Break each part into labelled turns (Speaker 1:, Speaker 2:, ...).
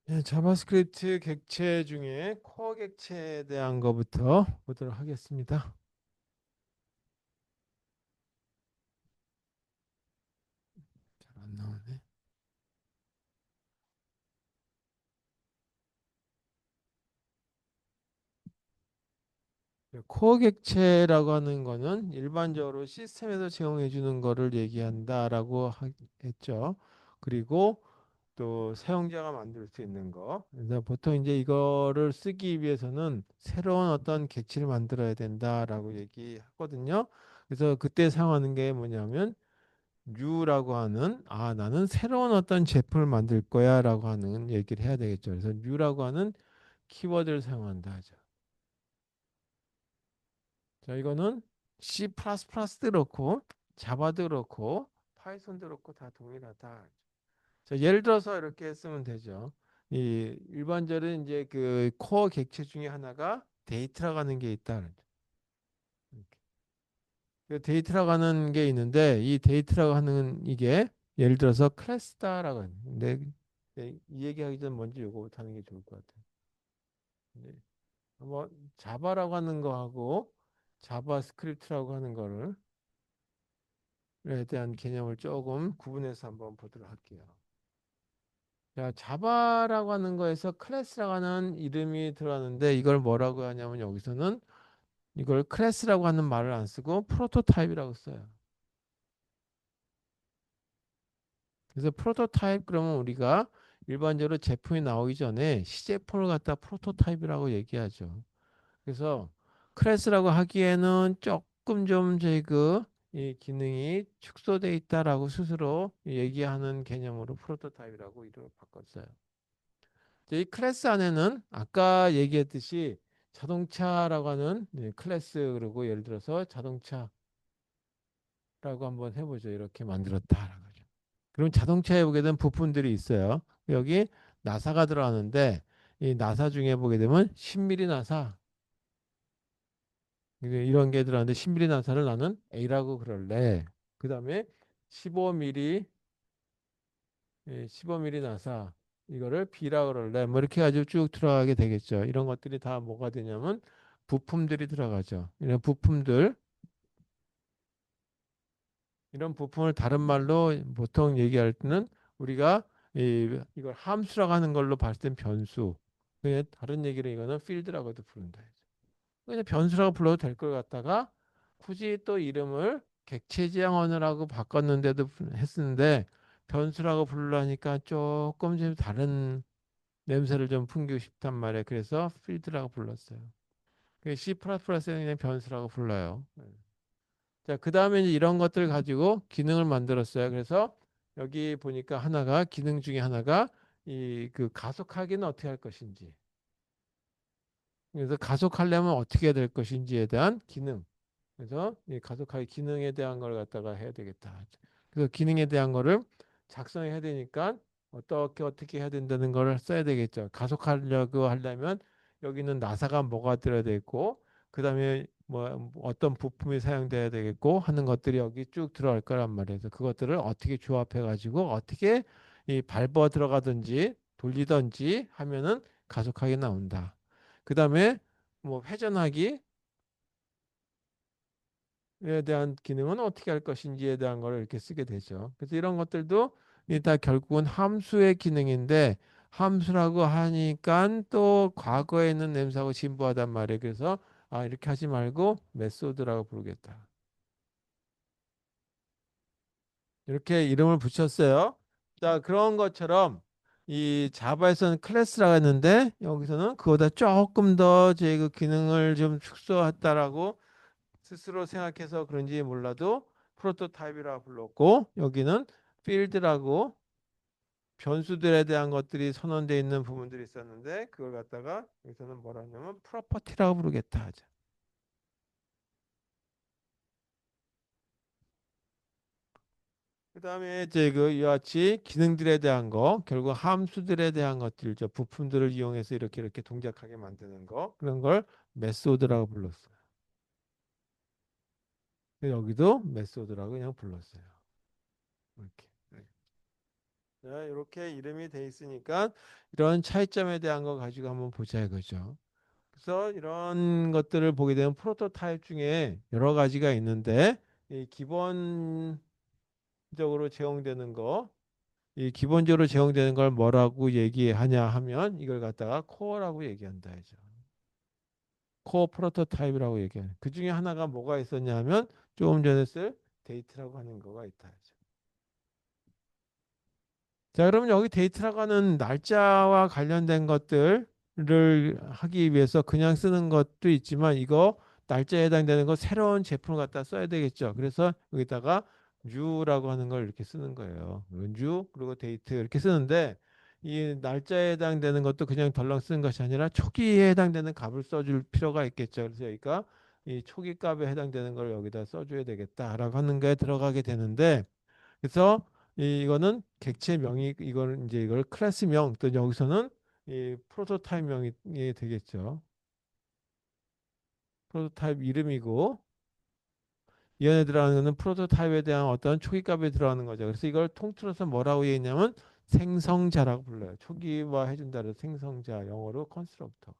Speaker 1: 예, 자바스크립트 객체 중에 코어 객체에 대한 것부터 보도록 하겠습니다. 잘 안 나오네. 코어 객체라고 하는 거는 일반적으로 시스템에서 제공해 주는 거를 얘기한다라고 했죠. 그리고 또 사용자가 만들 수 있는 거. 그래서 보통 이제 이거를 쓰기 위해서는 새로운 어떤 객체를 만들어야 된다라고 얘기하거든요. 그래서 그때 사용하는 게 뭐냐면 뉴라고 하는 나는 새로운 어떤 제품을 만들 거야라고 하는 얘기를 해야 되겠죠. 그래서 뉴라고 하는 키워드를 사용한다 하죠. 자, 이거는 C++도 그렇고 자바도 그렇고 파이썬도 그렇고 다 동일하다. 자, 예를 들어서 이렇게 쓰면 되죠. 이 일반적인 이제 그 코어 객체 중에 하나가 데이터라고 하는 게 있다. 그 데이터라고 하는 게 있는데 이 데이터라고 하는 이게 예를 들어서 클래스다라고 하는데 이 얘기하기 전 먼저 요거부터 하는 게 좋을 것 같아요. 네. 한번 자바라고 하는 거하고 자바스크립트라고 하는 거를 에 대한 개념을 조금 구분해서 한번 보도록 할게요. 자, 자바라고 하는 거에서 클래스라고 하는 이름이 들어가는데 이걸 뭐라고 하냐면 여기서는 이걸 클래스라고 하는 말을 안 쓰고 프로토타입이라고 써요. 그래서 프로토타입 그러면 우리가 일반적으로 제품이 나오기 전에 시제품을 갖다 프로토타입이라고 얘기하죠. 그래서 클래스라고 하기에는 조금 좀 저희 이 기능이 축소돼 있다라고 스스로 얘기하는 개념으로 프로토타입이라고 이름을 바꿨어요. 이 클래스 안에는 아까 얘기했듯이 자동차라고 하는 클래스 그리고 예를 들어서 자동차라고 한번 해보죠. 이렇게 만들었다라고 하죠. 그럼 자동차에 보게 되면 부품들이 있어요. 여기 나사가 들어가는데 이 나사 중에 보게 되면 10mm 나사 이런 게 들어가는데 10mm 나사를 나는 A라고 그럴래. 그 다음에 15mm 15mm 나사 이거를 B라고 그럴래. 뭐 이렇게 가지고 쭉 들어가게 되겠죠. 이런 것들이 다 뭐가 되냐면 부품들이 들어가죠. 이런 부품을 다른 말로 보통 얘기할 때는 우리가 이걸 함수라고 하는 걸로 봤을 땐 변수. 그냥 다른 얘기로 이거는 필드라고도 부른다. 그냥 변수라고 불러도 될 걸 갖다가 굳이 또 이름을 객체지향 언어라고 바꿨는데도 했는데 변수라고 부르려니까 조금 좀 다른 냄새를 좀 풍기고 싶단 말이에요. 그래서 필드라고 불렀어요. C++에는 그냥 변수라고 불러요. 자, 그 다음에 이제 이런 것들 가지고 기능을 만들었어요. 그래서 여기 보니까 하나가 기능 중에 하나가 이 그 가속하기는 어떻게 할 것인지. 그래서 가속하려면 어떻게 해야 될 것인지에 대한 기능. 그래서 이 가속하기 기능에 대한 걸 갖다가 해야 되겠다. 그래서 기능에 대한 거를 작성해야 되니까 어떻게 해야 된다는 걸 써야 되겠죠. 가속하려고 하려면 여기는 나사가 뭐가 들어야 되고 그다음에 뭐 어떤 부품이 사용돼야 되겠고 하는 것들이 여기 쭉 들어갈 거란 말이에요. 그래서 그것들을 어떻게 조합해 가지고 어떻게 이 밟아 들어가든지 돌리든지 하면은 가속하게 나온다. 그다음에 뭐 회전하기 에 대한 기능은 어떻게 할 것인지에 대한 걸 이렇게 쓰게 되죠. 그래서 이런 것들도 다 결국은 함수의 기능인데 함수라고 하니까 또 과거에 있는 냄새하고 진부하단 말이에요. 그래서 이렇게 하지 말고 메소드라고 부르겠다. 이렇게 이름을 붙였어요. 자, 그런 것처럼 이 자바에서는 클래스라고 했는데 여기서는 그보다 조금 더 제 그 기능을 좀 축소했다라고 스스로 생각해서 그런지 몰라도 프로토타입이라고 불렀고 여기는 필드라고 변수들에 대한 것들이 선언되어 있는 부분들이 있었는데 그걸 갖다가 여기서는 뭐라 하냐면 프로퍼티라고 부르겠다 하죠. 그 다음에 이제 그 이와 같이 기능들에 대한 거 결국 함수들에 대한 것들이죠. 부품들을 이용해서 이렇게 동작하게 만드는 거 그런 걸 메소드라고 불렀어요. 여기도 메소드라고 그냥 불렀어요. 이렇게. 네. 자, 이렇게 이름이 돼 있으니까 이런 차이점에 대한 거 가지고 한번 보자 이거죠. 그래서 이런 것들을 보게 되면 프로토타입 중에 여러 가지가 있는데 이 기본적으로 제공되는 거, 이 기본적으로 제공되는 걸 뭐라고 얘기하냐 하면 이걸 갖다가 코어라고 얘기한다 이죠. 코어 프로토타입이라고 얘기해요. 그 중에 하나가 뭐가 있었냐 하면 조금 전에 쓸 데이트라고 하는 거가 있다. 자, 그러면 여기 데이트라고 하는 날짜와 관련된 것들을 하기 위해서 그냥 쓰는 것도 있지만 이거 날짜에 해당되는 거 새로운 제품을 갖다 써야 되겠죠. 그래서 여기다가 new라고 하는 걸 이렇게 쓰는 거예요. new 그리고 데이트 이렇게 쓰는데 이 날짜에 해당되는 것도 그냥 덜렁 쓰는 것이 아니라 초기에 해당되는 값을 써줄 필요가 있겠죠. 그래서 여기가 이 초기 값에 해당되는 걸 여기다 써줘야 되겠다라고 하는 게 들어가게 되는데 그래서 이거는 객체명이 이거는 이제 이걸 클래스명 또 여기서는 이 프로토타입명이 되겠죠. 프로토타입 이름이고 이 안에 들어가는 거는 프로토타입에 대한 어떤 초기값에 들어가는 거죠. 그래서 이걸 통틀어서 뭐라고 얘기했냐면 생성자라고 불러요. 초기화 해준다 그래서 생성자 영어로 컨스트럭터.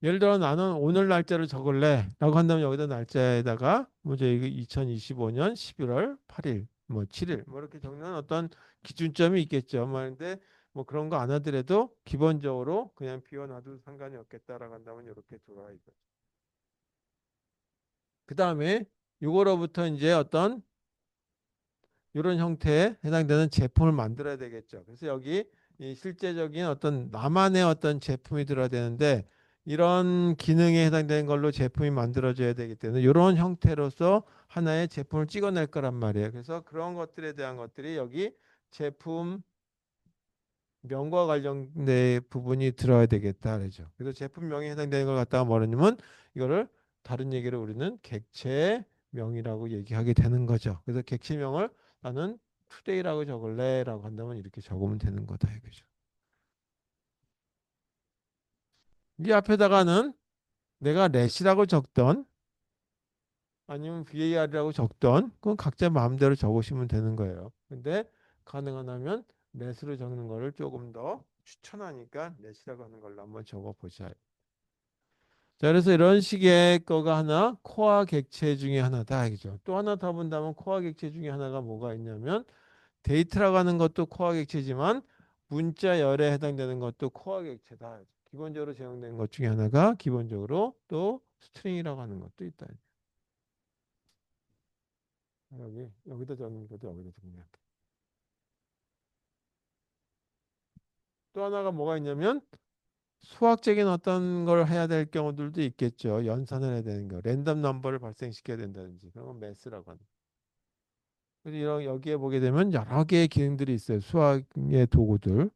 Speaker 1: 예를 들어 나는 오늘 날짜를 적을래 라고 한다면 여기다 날짜에다가 먼저 이거 2025년 11월 8일 뭐 7일 뭐 이렇게 적는 어떤 기준점이 있겠죠. 말인데 뭐 그런 거 안 하더라도 기본적으로 그냥 비워놔도 상관이 없겠다라고 한다면 이렇게 들어와 있죠. 그 다음에 이거로부터 이제 어떤 이런 형태에 해당되는 제품을 만들어야 되겠죠. 그래서 여기 이 실제적인 어떤 나만의 어떤 제품이 들어야 되는데 이런 기능에 해당되는 걸로 제품이 만들어져야 되기 때문에 이런 형태로서 하나의 제품을 찍어낼 거란 말이에요. 그래서 그런 것들에 대한 것들이 여기 제품 명과 관련된 부분이 들어야 되겠다 그러죠. 그래서 제품명에 해당되는 걸 갖다가 뭐냐면 이거를 다른 얘기로 우리는 객체명이라고 얘기하게 되는 거죠. 그래서 객체명을 나는 today라고 적을래라고 한다면 이렇게 적으면 되는 거다 이거죠. 이 앞에다가는 내가 let이라고 적던 아니면 var이라고 적던 그건 각자 마음대로 적으시면 되는 거예요. 근데 가능하다면 let으로 적는 거를 조금 더 추천하니까 let이라고 하는 걸로 한번 적어 보자. 자, 그래서 이런 식의 거가 하나 코어 객체 중에 하나다 이죠. 또 하나 더 본다면 코어 객체 중에 하나가 뭐가 있냐면 데이트라고 하는 것도 코어 객체지만 문자 열에 해당되는 것도 코어 객체다. 기본적으로 제공된 것 중에 하나가 기본적으로 또 스트링이라고 하는 것도 있다. 여기다 적는 것도 여기다 정리할게. 또 하나가 뭐가 있냐면 수학적인 어떤 걸 해야 될 경우들도 있겠죠. 연산을 해야 되는 거, 랜덤 넘버를 발생시켜야 된다든지 그런 건 매스라고 하는. 그래서 이런 여기에 보게 되면 여러 개의 기능들이 있어요. 수학의 도구들.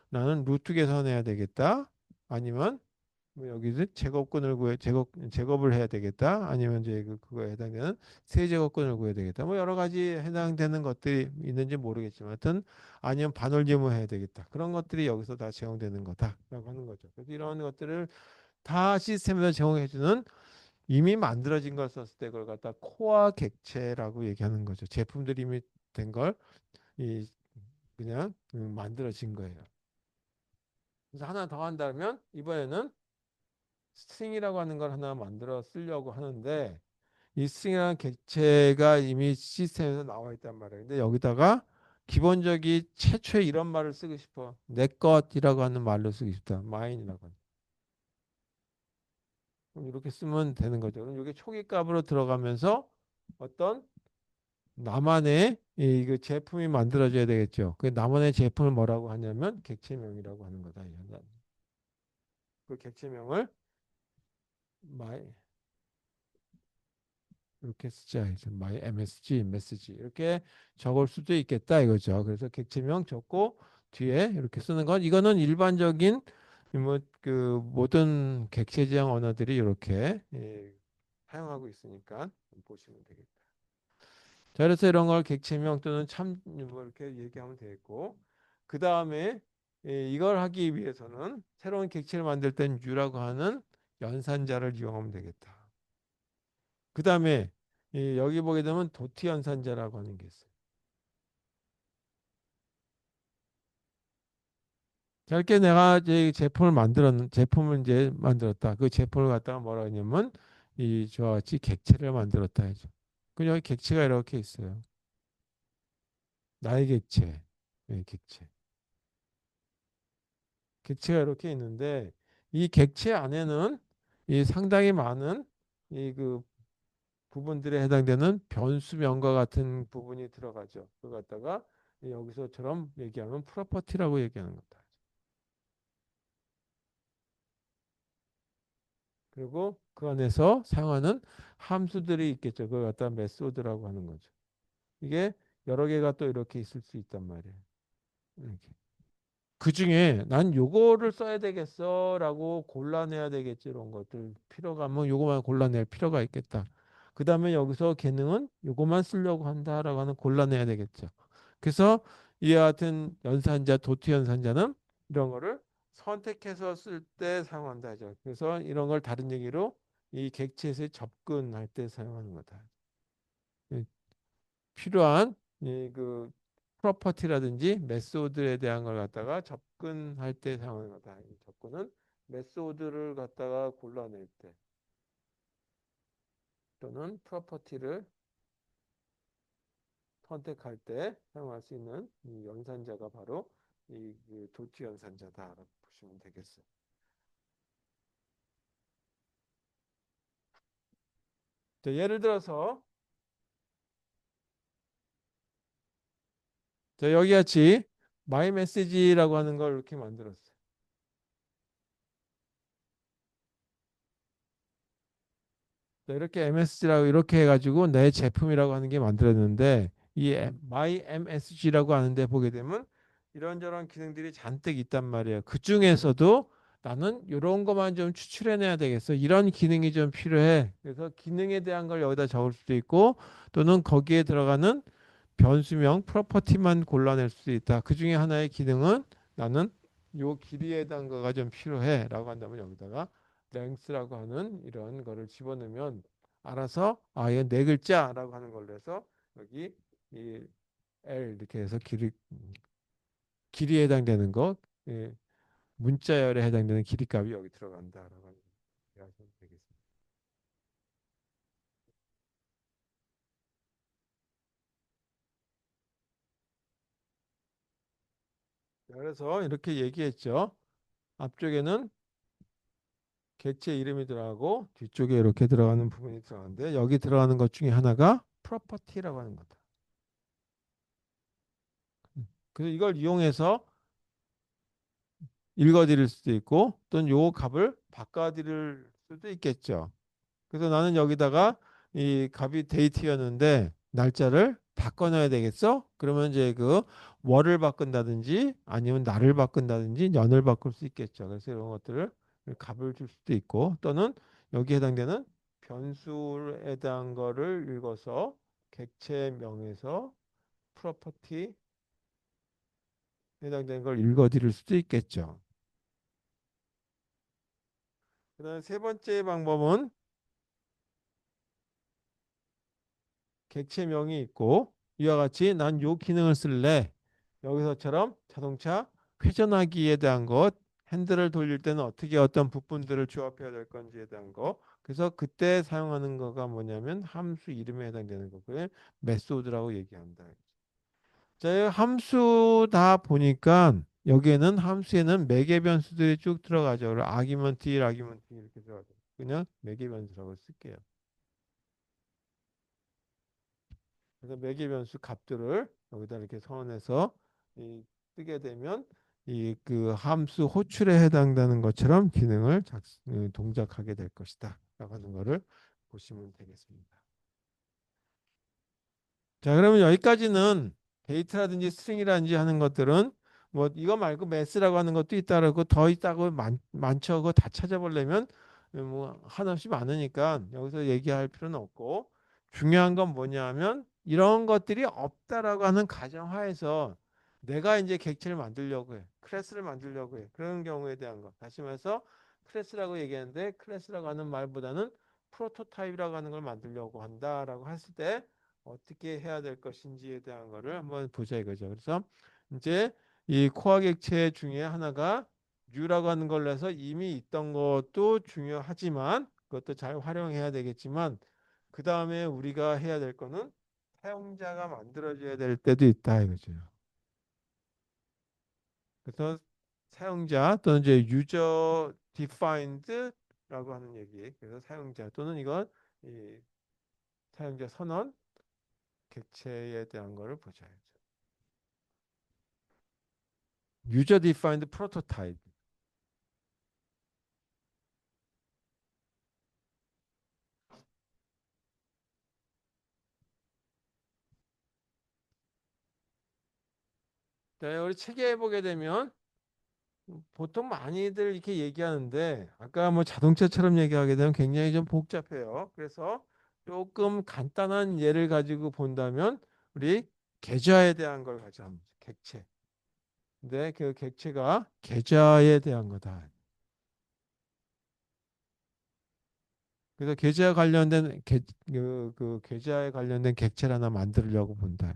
Speaker 1: 나는 루트 계산해야 되겠다. 아니면 뭐 여기서 제곱근을 구해 제곱을 해야 되겠다. 아니면 이제 그거에 해당되는 세제곱근을 구해야 되겠다. 뭐 여러 가지 해당되는 것들이 있는지 모르겠지만 하여튼 아니면 반올림을 해야 되겠다. 그런 것들이 여기서 다 제공되는 거다라고 하는 거죠. 그래서 이런 것들을 다 시스템에서 제공해 주는 이미 만들어진 걸 썼을 때 그걸 갖다 코어 객체라고 얘기하는 거죠. 제품들이 이미 된 걸 이 그냥 만들어진 거예요. 그래서 하나 더 한다면 이번에는 스트링이라고 하는 걸 하나 만들어 쓰려고 하는데 이 스트링이라는 객체가 이미 시스템에서 나와 있단 말이에요. 근데 여기다가 기본적인 최초의 이런 말을 쓰고 싶어. 내 것이라고 하는 말로 쓰고 싶다. mine이라고 하는. 그럼 이렇게 쓰면 되는 거죠. 그럼 이게 초기 값으로 들어가면서 어떤 나만의 그 제품이 만들어져야 되겠죠. 그 나만의 제품을 뭐라고 하냐면 객체명이라고 하는 거다. 그 객체명을 my 이렇게 쓰자. my MSG, 메시지 이렇게 적을 수도 있겠다 이거죠. 그래서 객체명 적고 뒤에 이렇게 쓰는 건 이거는 일반적인 뭐 그 모든 객체 지향 언어들이 이렇게 사용하고 있으니까 보시면 되겠다. 자, 그래서 이런 걸 객체명 또는 참뭐 이렇게 얘기하면 되겠고 그 다음에 이걸 하기 위해서는 새로운 객체를 만들 땐 U라고 하는 연산자를 이용하면 되겠다. 그 다음에 여기 보게 되면 도티 연산자라고 하는 게 있어요. 짧게 내가 이제 제품을 이제 만들었다. 그 제품을 갖다가 뭐라 하냐면 이 저와 같이 객체를 만들었다 해죠. 그 여기 객체가 이렇게 있어요. 나의 객체, 객체. 객체가 이렇게 있는데 이 객체 안에는 이 상당히 많은 이 그 부분들에 해당되는 변수명과 같은 부분이 들어가죠. 그걸 갖다가 여기서처럼 얘기하면 프로퍼티라고 얘기하는 거다. 그리고 그 안에서 사용하는 함수들이 있겠죠. 그걸 갖다 메소드라고 하는 거죠. 이게 여러 개가 또 이렇게 있을 수 있단 말이에요. 이렇게. 그 중에 난 요거를 써야 되겠어라고 골라내야 되겠지. 이런 것들 필요가 하면 요거만 골라낼 필요가 있겠다. 그 다음에 여기서 기능은 요거만 쓰려고 한다라고 하는 골라내야 되겠죠. 그래서 이와 같은 연산자, 도트 연산자는 이런 거를 선택해서 쓸 때 사용한다 하죠. 그래서 이런 걸 다른 얘기로 이 객체에서 접근할 때 사용하는 거다. 필요한 이그 프로퍼티라든지 메소드에 대한 걸 갖다가 접근할 때 사용하는 거다. 이 접근은 메소드를 갖다가 골라낼 때 또는 프로퍼티를 선택할 때 사용할 수 있는 이 연산자가 바로 이그 도트 연산자다라고 보시면 되겠어요. 자, 예를 들어서 자, 여기 같이 마이 메시지라고 하는 걸 이렇게 만들었어요. 자, 이렇게 MSG라고 이렇게 해가지고 내 제품이라고 하는 게 만들었는데 이 My MSG라고 하는데 보게 되면 이런저런 기능들이 잔뜩 있단 말이에요. 그 중에서도 나는 이런 것만 좀 추출해내야 되겠어. 이런 기능이 좀 필요해. 그래서 기능에 대한 걸 여기다 적을 수도 있고 또는 거기에 들어가는 변수명 프로퍼티만 골라낼 수도 있다. 그 중에 하나의 기능은 나는 요 길이에 대한 거가 좀 필요해라고 한다면 여기다가 length라고 하는 이런 거를 집어넣으면 알아서 이건 네 글자라고 하는 걸로 해서 여기 이 L 이렇게 해서 길이에 해당되는 거 문자열에 해당되는 길이 값이 여기 들어간다라고 하는 거 하시면 되겠습니다. 그래서 이렇게 얘기했죠. 앞쪽에는 객체 이름이 들어가고 뒤쪽에 이렇게 들어가는 부분이 들어가는데 여기 들어가는 것 중에 하나가 프로퍼티라고 하는 거다. 그래서 이걸 이용해서 읽어드릴 수도 있고 또는 요 값을 바꿔드릴 수도 있겠죠. 그래서 나는 여기다가 이 값이 데이트였는데 날짜를 바꿔놔야 되겠어? 그러면 이제 그 월을 바꾼다든지 아니면 날을 바꾼다든지 년을 바꿀 수 있겠죠. 그래서 이런 것들을 값을 줄 수도 있고 또는 여기에 해당되는 변수에 대한 거를 읽어서 객체명에서 프로퍼티에 해당되는 걸 읽어드릴 수도 있겠죠. 그다음 세 번째 방법은 객체명이 있고 이와 같이 난 요 기능을 쓸래. 여기서처럼 자동차 회전하기에 대한 것, 핸들을 돌릴 때는 어떻게 어떤 부품들을 조합해야 될 건지에 대한 거. 그래서 그때 사용하는 거가 뭐냐면 함수 이름에 해당되는 거고요. 메소드라고 얘기한다. 자, 함수다 보니까 여기에는 함수에는 매개 변수들이 쭉 들어가죠. 아기먼트 1, 아기먼트 2 이렇게 들어가죠. 그냥 매개 변수라고 쓸게요. 그래서 매개 변수 값들을 여기다 이렇게 선언해서 뜨게 되면 이 그 함수 호출에 해당되는 것처럼 기능을 동작하게 될 것이다. 라고 하는 거를 보시면 되겠습니다. 자, 그러면 여기까지는 데이트라든지 스트링이라든지 하는 것들은 뭐 이거 말고 매스라고 하는 것도 있다라고 더 있다고 많죠. 그거 다 찾아보려면 뭐 한없이 많으니까 여기서 얘기할 필요는 없고 중요한 건 뭐냐면 이런 것들이 없다라고 하는 가정하에서 내가 이제 객체를 만들려고 해. 클래스를 만들려고 해. 그런 경우에 대한 거. 다시 말해서 클래스라고 얘기하는데 클래스라고 하는 말보다는 프로토타입이라고 하는 걸 만들려고 한다라고 했을 때 어떻게 해야 될 것인지에 대한 거를 한번 보자 이거죠. 그래서 이제 이 코어 객체 중에 하나가 U라고 하는 걸로 해서 이미 있던 것도 중요하지만 그것도 잘 활용해야 되겠지만 그 다음에 우리가 해야 될 거는 사용자가 만들어줘야 될 때도 있다 이거죠. 그래서 사용자 또는 이제 user defined라고 하는 얘기. 그래서 사용자 또는 이건 이 사용자 선언 객체에 대한 거를 보자. user defined prototype. 자, 우리 책에 보게 되면 보통 많이들 이렇게 얘기하는데 아까 뭐 자동차처럼 얘기하게 되면 굉장히 좀 복잡해요. 그래서 조금 간단한 예를 가지고 본다면 우리 계좌에 대한 걸 가져 합니다. 객체. 근데 그 객체가 계좌에 대한 거다. 그래서 계좌에 관련된 그 계좌에 관련된 객체를 하나 만들려고 본다.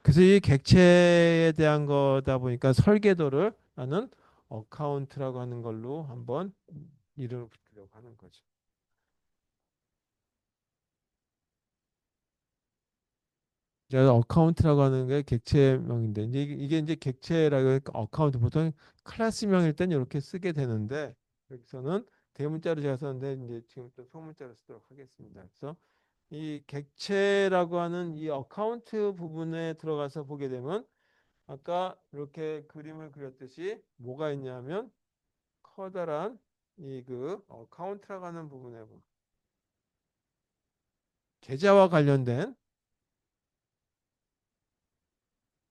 Speaker 1: 그래서 이 객체에 대한 거다 보니까 설계도를 나는 어카운트라고 하는 걸로 한번 이름을 붙이려고 하는 거죠. 제가 어카운트라고 하는 게 객체명인데 이제 이게 이제 객체라고 하니까 어카운트 보통 클래스명일 땐 이렇게 쓰게 되는데 여기서는 대문자로 제가 썼는데 이제 지금 또 소문자로 쓰도록 하겠습니다. 그래서 이 객체라고 하는 이 어카운트 부분에 들어가서 보게 되면 아까 이렇게 그림을 그렸듯이 뭐가 있냐면 커다란 이 그 어카운트라고 하는 부분에 계좌와 관련된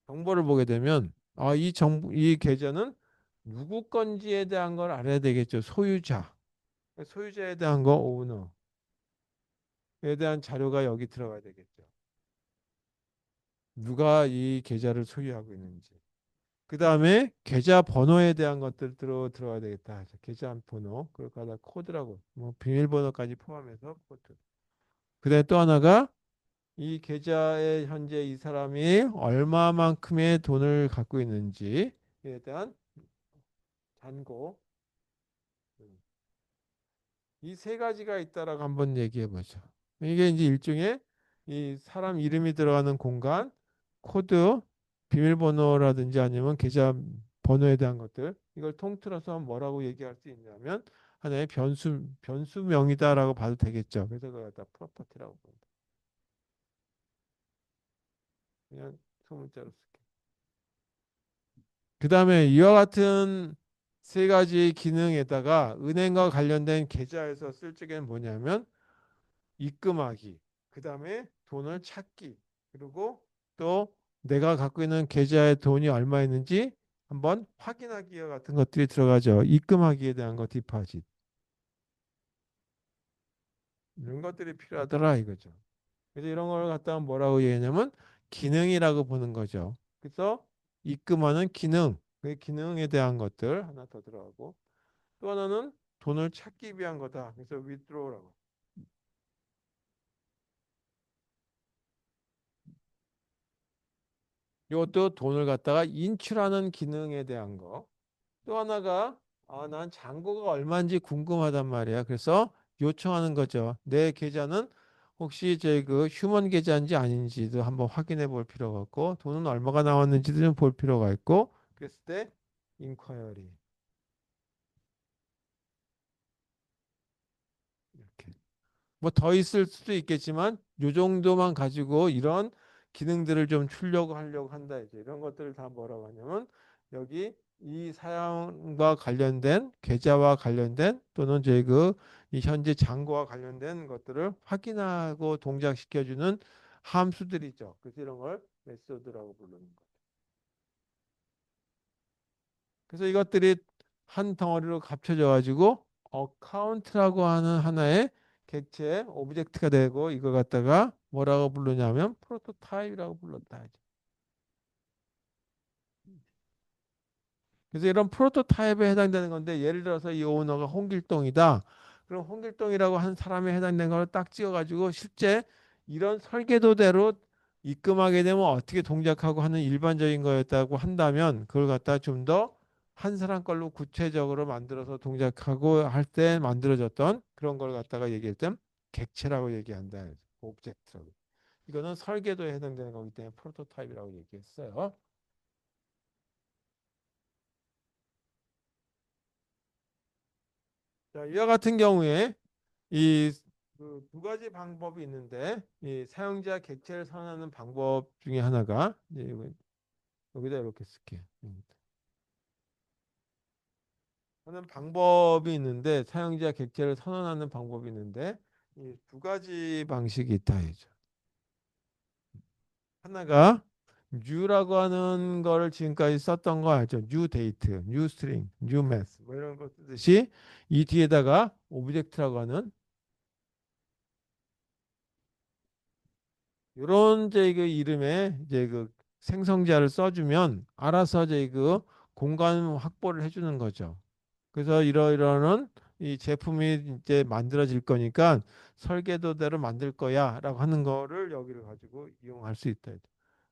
Speaker 1: 정보를 보게 되면 이 정보 이 계좌는 누구 건지에 대한 걸 알아야 되겠죠. 소유자. 소유자에 대한 거 오너에 대한 자료가 여기 들어가야 되겠죠. 누가 이 계좌를 소유하고 있는지. 그 다음에 계좌 번호에 대한 것들 들어가야 되겠다. 계좌 번호, 그러니까 코드라고, 뭐 비밀번호까지 포함해서 코드. 그 다음에 또 하나가 이 계좌에 현재 이 사람이 얼마만큼의 돈을 갖고 있는지에 대한 잔고. 이 세 가지가 있다라고 한번 얘기해 보죠. 이게 이제 일종의 이 사람 이름이 들어가는 공간, 코드, 비밀번호라든지 아니면 계좌 번호에 대한 것들 이걸 통틀어서 뭐라고 얘기할 수 있냐면 하나의 변수명이다라고 봐도 되겠죠. 그래서 그걸 갖다 프로퍼티라고 부른다. 그냥 소문자로 쓸게. 그 다음에 이와 같은 세 가지 기능에다가 은행과 관련된 계좌에서 쓸 적에는 뭐냐면 입금하기, 그 다음에 돈을 찾기, 그리고 또 내가 갖고 있는 계좌에 돈이 얼마 있는지 한번 확인하기와 같은 것들이 들어가죠. 입금하기에 대한 거, 디파짓. 이런 것들이 필요하더라 이거죠. 그래서 이런 걸 갖다가 뭐라고 얘기하냐면 기능이라고 보는 거죠. 그래서 입금하는 기능, 그 기능에 대한 것들 하나 더 들어가고 또 하나는 돈을 찾기 위한 거다. 그래서 withdraw라고. 이것도 돈을 갖다가 인출하는 기능에 대한 거. 또 하나가 난 잔고가 얼마인지 궁금하단 말이야. 그래서 요청하는 거죠. 내 계좌는 혹시 제 그 휴먼 계좌인지 아닌지도 한번 확인해 볼 필요가 있고 돈은 얼마가 나왔는지도 좀 볼 필요가 있고 그랬을 때 인ኳ어리 이렇게. 뭐 더 있을 수도 있겠지만 요 정도만 가지고 이런 기능들을 좀 추려고 하려고 한다 이제 이런 것들을 다 뭐라고 하냐면 여기 이 사양과 관련된 계좌와 관련된 또는 저희 그이 현재 잔고와 관련된 것들을 확인하고 동작시켜주는 함수들이죠. 그래서 이런 걸 메소드라고 부르는 거예요. 그래서 이것들이 한 덩어리로 합쳐져 가지고 어카운트라고 하는 하나의 객체 오브젝트가 되고 이걸 갖다가 뭐라고 부르냐면 프로토타입이라고 불렀다. 그래서 이런 프로토타입에 해당되는 건데 예를 들어서 이 오너가 홍길동이다. 그럼 홍길동이라고 한 사람에 해당되는 걸 딱 찍어가지고 실제 이런 설계도대로 입금하게 되면 어떻게 동작하고 하는 일반적인 거였다고 한다면 그걸 갖다 좀 더 한 사람 걸로 구체적으로 만들어서 동작하고 할 때 만들어졌던 그런 걸 갖다가 얘기할 때 객체라고 얘기한다. 오브젝트라고. 이거는 설계도에 해당되는 거기 때문에 프로토타입이라고 얘기했어요. 자, 이와 같은 경우에 이 그 두 가지 방법이 있는데 이 사용자 객체를 선언하는 방법 중에 하나가 여기다 이렇게 쓸게. 하는 방법이 있는데 사용자 객체를 선언하는 방법이 있는데 이 두 가지 방식이 있다 이죠. 하나가 new라고 하는 거를 지금까지 썼던 거 알죠? new date, new string, new math 뭐 이런 거 쓰듯이 이 뒤에다가 오브젝트라고 하는 이런 이제 그 이름에 이제 그 생성자를 써주면 알아서 이제 그 공간 확보를 해주는 거죠. 그래서 이러이러한 이 제품이 이제 만들어질 거니까 설계도대로 만들 거야라고 하는 거를 여기를 가지고 이용할 수 있다.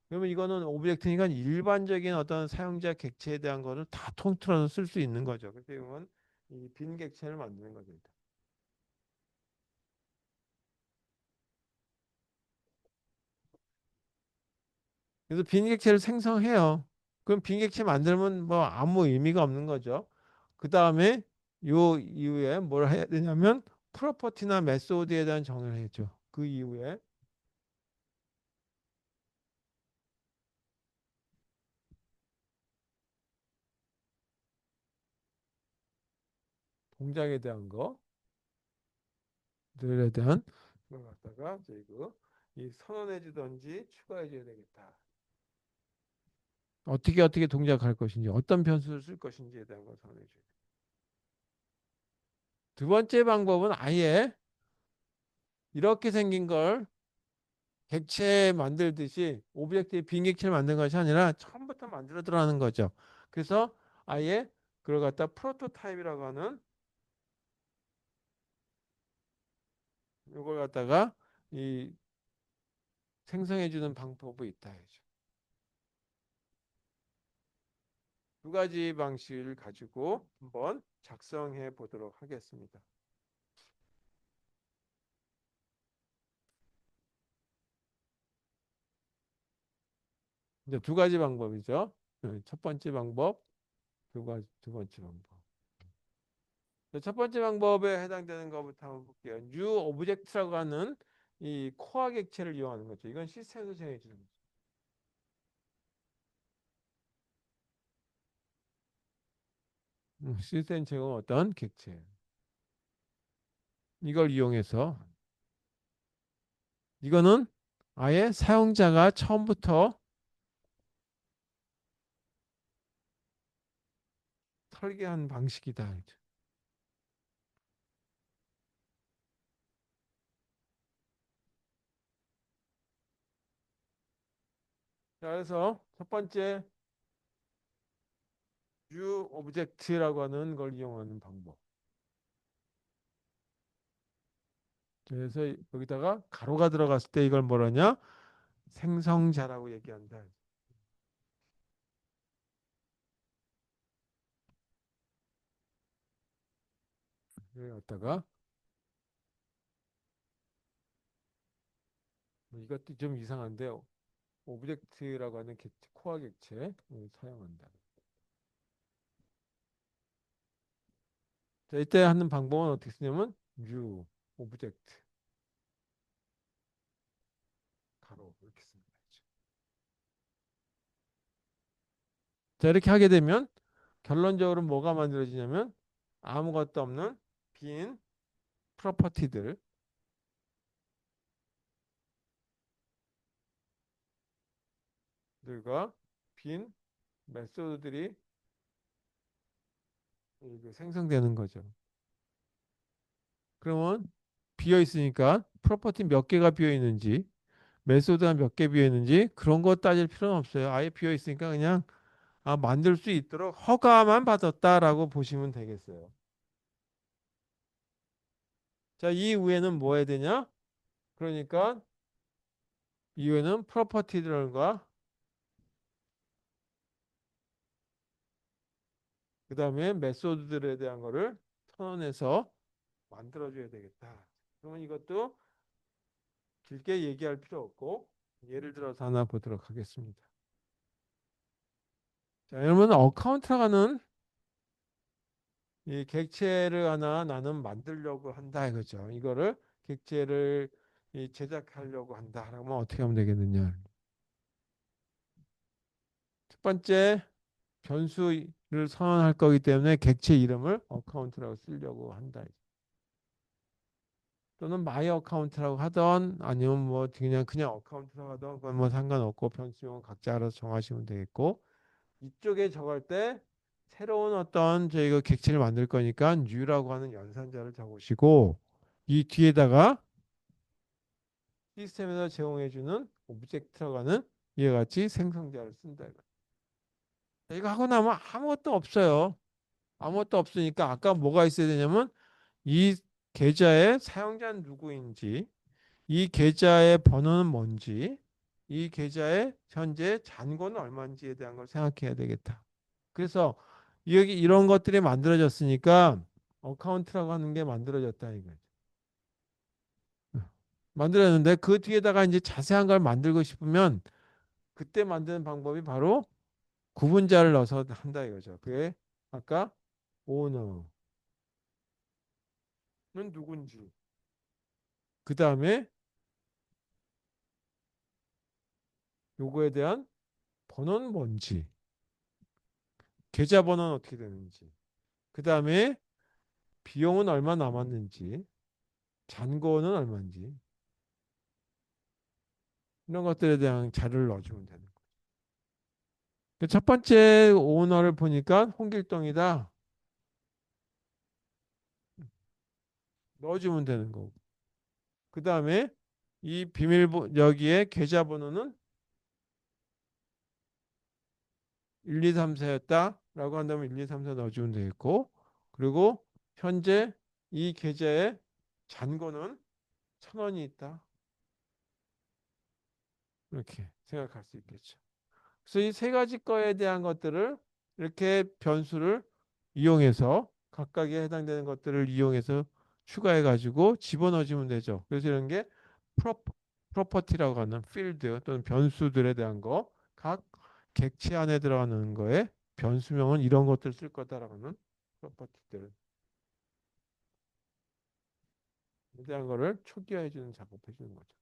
Speaker 1: 그러면 이거는 오브젝트니까 일반적인 어떤 사용자 객체에 대한 거를 다 통틀어서 쓸 수 있는 거죠. 그래서 이건 이빈 객체를 만드는 거죠. 그래서 빈 객체를 생성해요. 그럼 빈 객체 만들면 뭐 아무 의미가 없는 거죠. 그 다음에 요 이후에 뭘 해야 되냐면 프로퍼티나 메소드에 대한 정의를 해야죠. 그 이후에 동작에 대한 거들에 대한 걸 갖다가 이거 이 선언해 주든지 추가해 줘야 되겠다. 어떻게 동작할 것인지 어떤 변수를 쓸 것인지에 대한 걸 선언해 줘요. 두 번째 방법은 아예 이렇게 생긴 걸 객체 만들듯이 오브젝트의 빈 객체를 만든 것이 아니라 처음부터 만들어 들어가는 거죠. 그래서 아예 그걸 갖다 프로토타입이라고 하는 이걸 갖다가 이 생성해 주는 방법이 있다. 두 가지 방식을 가지고 한번 작성해 보도록 하겠습니다. 이제 두 가지 방법이죠. 첫 번째 방법, 두 번째 방법. 첫 번째 방법에 해당되는 것부터 한번 볼게요. new object라고 하는 이 코어 객체를 이용하는 거죠. 이건 시스템에서 정해 주는 거죠. 시스템 제공 어떤 객체. 이걸 이용해서 이거는 아예 사용자가 처음부터 설계한 방식이다. 자, 그래서 첫 번째 new object라고 하는 걸 이용하는 방법. 그래서 여기다가 가로가 들어갔을 때 이걸 뭐라냐? 생성자라고 얘기한다. 여기 갖다가 이것도 좀 이상한데 오브젝트라고 하는 코어 객체 사용한다. 자, 이때 하는 방법은 어떻게 쓰냐면 new 오브젝트 가로 이렇게 씁니다. 자, 이렇게 하게 되면 결론적으로 뭐가 만들어지냐면 아무것도 없는 빈 프로퍼티들과 빈 메소드들이 생성되는 거죠. 그러면 비어 있으니까 프로퍼티 몇 개가 비어 있는지 메소드가 몇 개 비어 있는지 그런 거 따질 필요는 없어요. 아예 비어 있으니까 그냥 만들 수 있도록 허가만 받았다라고 보시면 되겠어요. 자, 이 위에는 뭐 해야 되냐? 그러니까 이 위에는 프로퍼티들과 그 다음에 메소드들에 대한 거를 선언해서 만들어줘야 되겠다. 그러면 이것도 길게 얘기할 필요 없고 예를 들어서 하나 보도록 하겠습니다. 자, 여러분 어카운트라고 하는 이 객체를 하나 나는 만들려고 한다 이거죠. 이거를 객체를 이 제작하려고 한다. 그러면 어떻게 하면 되겠느냐? 첫 번째 변수를 선언할 거기 때문에 객체 이름을 어카운트라고 쓰려고 한다. 또는 마이 어카운트라고 하던 아니면 뭐 그냥 어카운트라고 하던 그건 뭐 상관없고 변수명은 각자 알아서 정하시면 되겠고 이쪽에 적을 때 새로운 어떤 저희가 객체를 만들 거니까 new라고 하는 연산자를 적으시고 이 뒤에다가 시스템에서 제공해주는 오브젝트라고 하는 이와 같이 생성자를 쓴다. 이거 하고 나면 아무것도 없어요. 아무것도 없으니까 아까 뭐가 있어야 되냐면 이 계좌의 사용자는 누구인지 이 계좌의 번호는 뭔지 이 계좌의 현재 잔고는 얼마인지에 대한 걸 생각해야 되겠다. 그래서 여기 이런 것들이 만들어졌으니까 어카운트라고 하는 게 만들어졌다 이거죠. 만들었는데 그 뒤에다가 이제 자세한 걸 만들고 싶으면 그때 만드는 방법이 바로 구분자를 넣어서 한다 이거죠. 그게 아까 오너는 누군지 그 다음에 요거에 대한 번호는 뭔지 계좌 번호는 어떻게 되는지 그 다음에 비용은 얼마 남았는지 잔고는 얼마인지 이런 것들에 대한 자료를 넣어주면 되는 거예요. 첫 번째 오너를 보니까 홍길동이다. 넣어주면 되는 거고. 그 다음에 이 비밀번호 여기에 계좌번호는 1, 2, 3, 4였다라고 한다면 1, 2, 3, 4 넣어주면 되겠고 그리고 현재 이 계좌에 잔고는 1,000원이 있다. 이렇게 생각할 수 있겠죠. 그래서 이 세 가지 거에 대한 것들을 이렇게 변수를 이용해서 각각에 해당되는 것들을 이용해서 추가해 가지고 집어넣어주면 되죠. 그래서 이런 게 프로퍼, 프로퍼티라고 하는 필드 또는 변수들에 대한 거, 각 객체 안에 들어가는 거에 변수명은 이런 것들 쓸 거다라고 하는 프로퍼티들에 대한 거를 초기화해 주는 작업해 주는 거죠.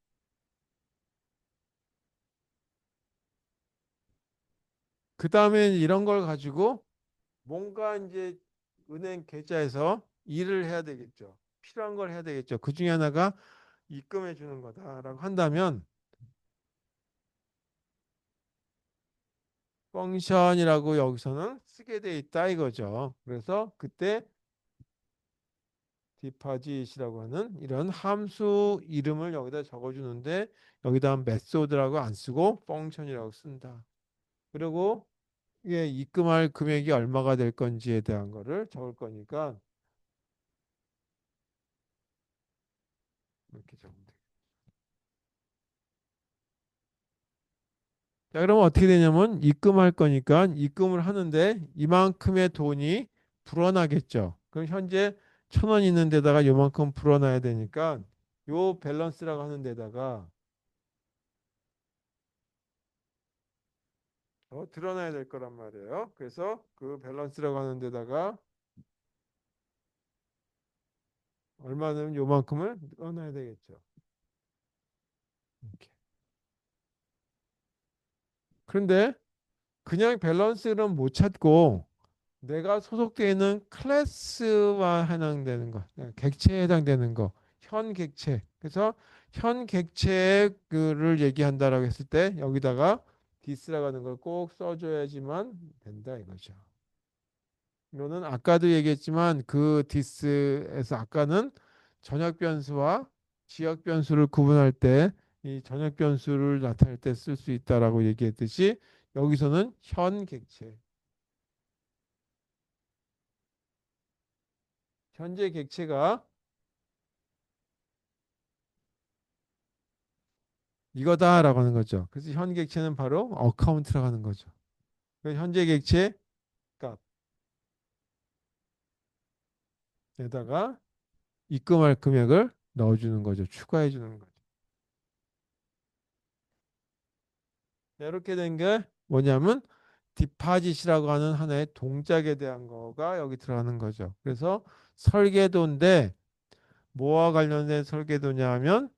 Speaker 1: 그 다음에 이런 걸 가지고 뭔가 이제 은행 계좌에서 일을 해야 되겠죠. 필요한 걸 해야 되겠죠. 그 중에 하나가 입금해 주는 거다라고 한다면 펑션이라고 여기서는 쓰게 돼 있다 이거죠. 그래서 그때 디파짓이라고 하는 이런 함수 이름을 여기다 적어주는데 여기다 메소드라고 안 쓰고 펑션이라고 쓴다. 그리고 이게 입금할 금액이 얼마가 될 건지에 대한 거를 적을 거니까 이렇게 적으면 돼요. 자, 그러면 어떻게 되냐면 입금할 거니까 입금을 하는데 이만큼의 돈이 불어나겠죠. 그럼 현재 1,000원 있는 데다가 요만큼 불어나야 되니까 요 밸런스라고 하는 데다가 드러나야 될 거란 말이에요. 그래서 그 밸런스라고 하는 데다가 얼마는 요만큼을 넣어놔야 되겠죠. 이렇게. 그런데 그냥 밸런스는 못 찾고 내가 소속되어 있는 클래스와 해당되는 거, 객체에 해당되는 거, 현 객체. 그래서 현 객체를 얘기한다라고 했을 때 여기다가 디스라고 하는 걸 꼭 써줘야지만 된다 이거죠. 이거는 아까도 얘기했지만 그 디스에서 아까는 전역 변수와 지역 변수를 구분할 때 이 전역 변수를 나타낼 때 쓸 수 있다라고 얘기했듯이 여기서는 현 객체, 현재 객체가 이거다라고 하는 거죠. 그래서 현 객체는 바로 어카운트라고 하는 거죠. 그 현재 객체 값에다가 입금할 금액을 넣어주는 거죠. 추가해 주는 거죠. 이렇게 된 게 뭐냐면 디파짓이라고 하는 하나의 동작에 대한 거가 여기 들어가는 거죠. 그래서 설계도인데 뭐와 관련된 설계도냐 하면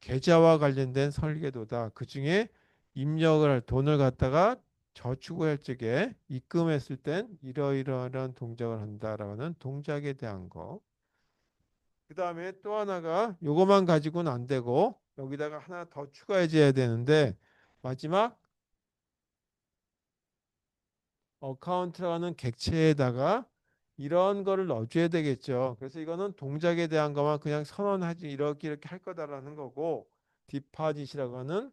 Speaker 1: 계좌와 관련된 설계도다. 그중에 입력을 할 돈을 갖다가 저축을 할 적에 입금했을 땐 이러이러한 동작을 한다라는 동작에 대한 거. 그 다음에 또 하나가 요거만 가지고는 안 되고 여기다가 하나 더 추가해 줘야 되는데 마지막 어카운트라는 객체에다가 이런 거를 넣어줘야 되겠죠. 그래서 이거는 동작에 대한 것만 그냥 선언하지 이렇게 이렇게 할 거다라는 거고 디파짓이라고 하는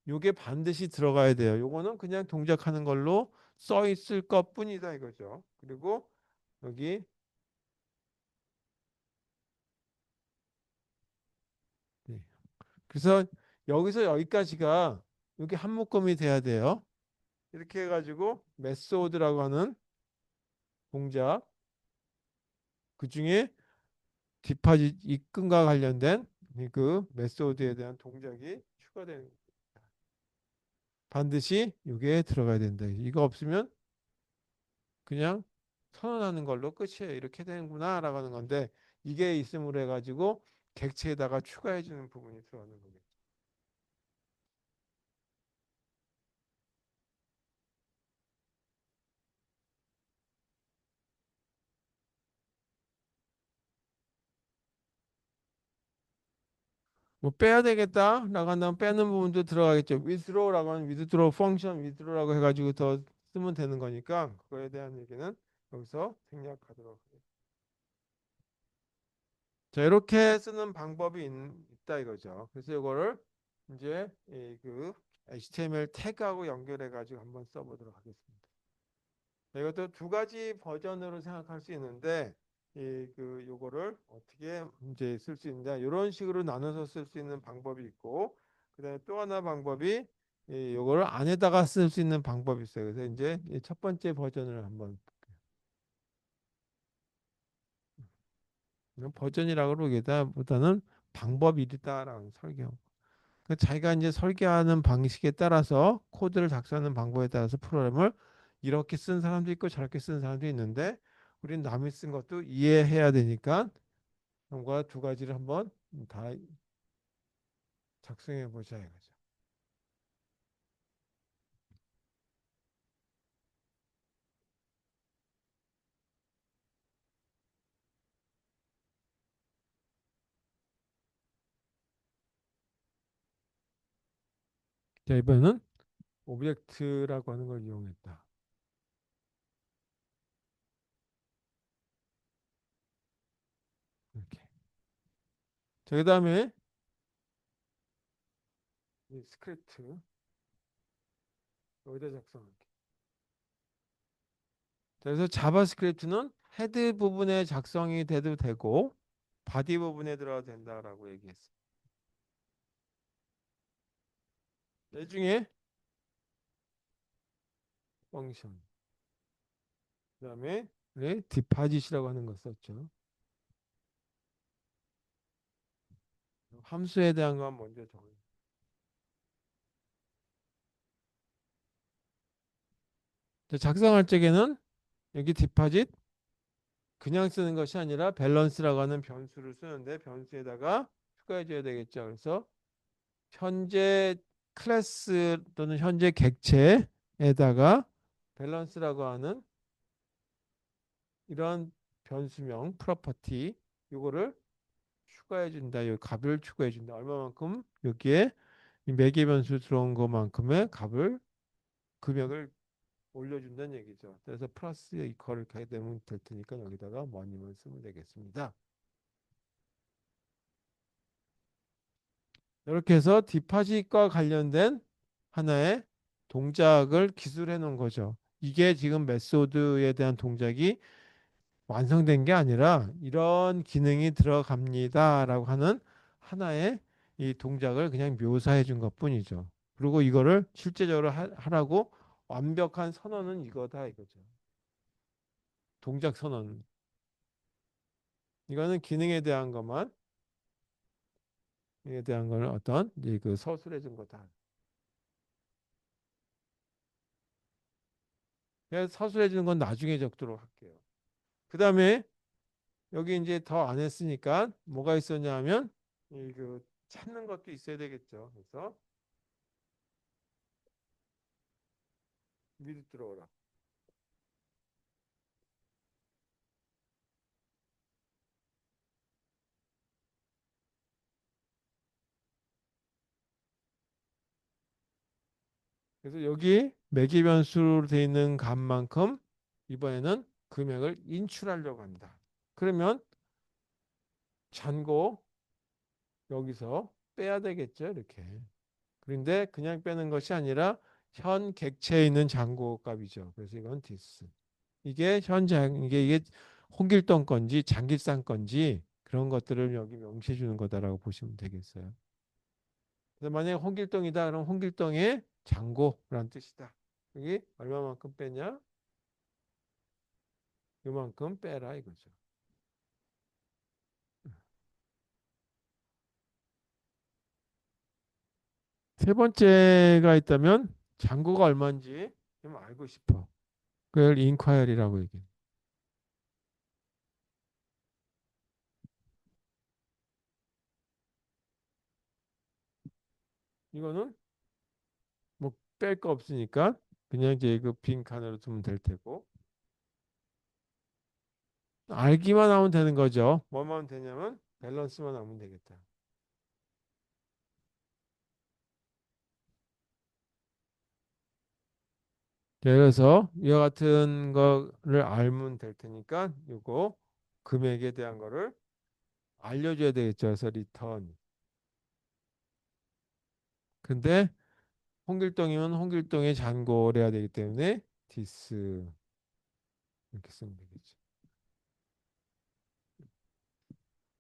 Speaker 1: 요게 반드시 들어가야 돼요. 요거는 그냥 동작하는 걸로 써 있을 것뿐이다 이거죠. 그리고 여기 네. 그래서 여기서 여기까지가 여기 한 묶음이 돼야 돼요. 이렇게 해가지고 메소드라고 하는 동작 그중에 디파짓 입금과 관련된 그 메소드에 대한 동작이 추가되는 거예요. 반드시 이게 들어가야 된다. 이거 없으면 그냥 선언하는 걸로 끝이에요. 이렇게 되는구나 라고 하는 건데 이게 있음으로 해가지고 객체에다가 추가해 주는 부분이 들어가는 거예요. 뭐 빼야 되겠다 라고 한다면 빼는 부분도 들어가겠죠. withdraw라고 하면 withdraw function withdraw라고 해가지고 더 쓰면 되는 거니까 그거에 대한 얘기는 여기서 생략하도록 하겠습니다. 자, 이렇게 쓰는 방법이 있다 이거죠. 그래서 이거를 이제 그 HTML 태그하고 연결해 가지고 한번 써보도록 하겠습니다. 자, 이것도 두 가지 버전으로 생각할 수 있는데 그 요거를 어떻게 이제 쓸 수 있느냐 이런 식으로 나눠서 쓸 수 있는 방법이 있고 그다음에 또 하나 방법이 요거를 안에다가 쓸 수 있는 방법이 있어요. 그래서 이제 이첫 번째 버전을 한번 버전이라고 그러기보다는 방법이 있다라는 설명. 그러니까 자기가 이제 설계하는 방식에 따라서 코드를 작성하는 방법에 따라서 프로그램을 이렇게 쓴 사람도 있고 저렇게 쓴 사람도 있는데 우리는 남이 쓴 것도 이해해야 되니까 그과 두 가지를 한번 다 작성해 보자 이거죠. 자, 이번에는 오브젝트라고 하는 걸 이용했다. 이렇게. 자, 그다음에 이 스크립트 여기다 작성할게. 자, 그래서 자바스크립트는 헤드 부분에 작성이 돼도 되고 바디 부분에 들어가도 된다라고 얘기했어. 나중에 펑션. 그다음에 네, 디파짓이라고 하는 거 썼죠. 함수에 대한 건 먼저 정해. 작성할 적에는 여기 디파짓 그냥 쓰는 것이 아니라 밸런스라고 하는 변수를 쓰는데 변수에다가 추가해 줘야 되겠죠. 그래서 현재 클래스 또는 현재 객체에다가 밸런스라고 하는 이런 변수명 프로퍼티 이거를 추가해 준다. 이 값을 추가해 준다. 얼마만큼 여기에 이 매개 변수 들어온 것만큼의 값을 금액을 올려준다는 얘기죠. 그래서 플러스 이퀄을 가게 되면 될 테니까 여기다가 뭐니만 쓰면 되겠습니다. 이렇게 해서 디파짓과 관련된 하나의 동작을 기술해 놓은 거죠. 이게 지금 메소드에 대한 동작이 완성된 게 아니라 이런 기능이 들어갑니다라고 하는 하나의 이 동작을 그냥 묘사해 준 것뿐이죠. 그리고 이거를 실제적으로 하라고 완벽한 선언은 이거다 이거죠. 동작 선언. 이거는 기능에 대한 것만 에 대한 걸 어떤 이제 그 서술해 준 거다. 그래서 서술해 주는 건 나중에 적도록 할게요. 그다음에 여기 이제 더 안 했으니까 뭐가 있었냐면 이그 찾는 것도 있어야 되겠죠. 그래서 미리 들어오라. 그래서 여기 매개 변수로 되어 있는 값만큼 이번에는 금액을 인출하려고 합니다. 그러면 잔고 여기서 빼야 되겠죠. 이렇게. 그런데 그냥 빼는 것이 아니라 현 객체에 있는 잔고 값이죠. 그래서 이건 디스. 이게 현장 이게 홍길동 건지 장길상 건지 그런 것들을 여기 명시해 주는 거다라고 보시면 되겠어요. 그래서 만약에 홍길동이다 그럼 홍길동의 잔고라는 뜻이다. 여기 얼마만큼 빼냐? 요만큼 빼라 이거죠. 세 번째가 있다면 잔고가 얼마인지 좀 알고 싶어. 그걸 인콰이어리라고 얘기해. 이거는 뭐 뺄 거 없으니까 그냥 이제 그 빈 칸으로 두면 될 테고 알기만 하면 되는 거죠. 뭐만 하면 되냐면 밸런스만 하면 되겠다. 자, 그래서 이와 같은 거를 알면 될 테니까 요거 금액에 대한 거를 알려줘야 되겠죠. 그래서 리턴. 근데 홍길동이면 홍길동의 잔고를 해야 되기 때문에 디스 이렇게 쓰면 되겠죠.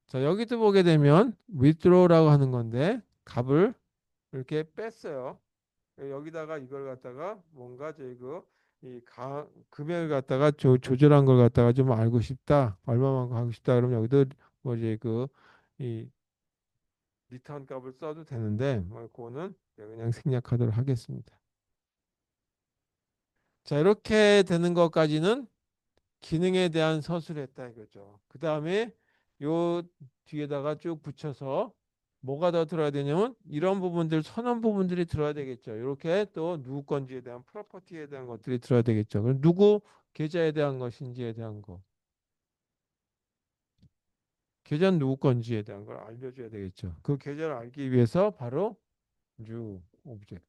Speaker 1: 자, 여기도 보게 되면 withdraw라고 하는 건데 값을 이렇게 뺐어요. 여기다가 이걸 갖다가 뭔가 저희 그이 금액을 갖다가 조절한 걸 갖다가 좀 알고 싶다. 얼마만큼 하고 싶다. 그러면 여기도 뭐 이제 이 리턴 값을 써도 되는데 뭐 그거는 그냥 생략하도록 하겠습니다. 자, 이렇게 되는 것까지는 기능에 대한 서술을 했다 이거죠. 그 다음에 요 뒤에다가 쭉 붙여서 뭐가 더 들어야 되냐면 이런 부분들 선언 부분들이 들어야 되겠죠. 이렇게 또 누구 건지에 대한 프로퍼티에 대한 것들이 들어야 되겠죠. 그럼 누구 계좌에 대한 것인지에 대한 거. 계좌는 누구 건지에 대한 걸 알려줘야 되겠죠. 그 계좌를 알기 위해서 바로 new object.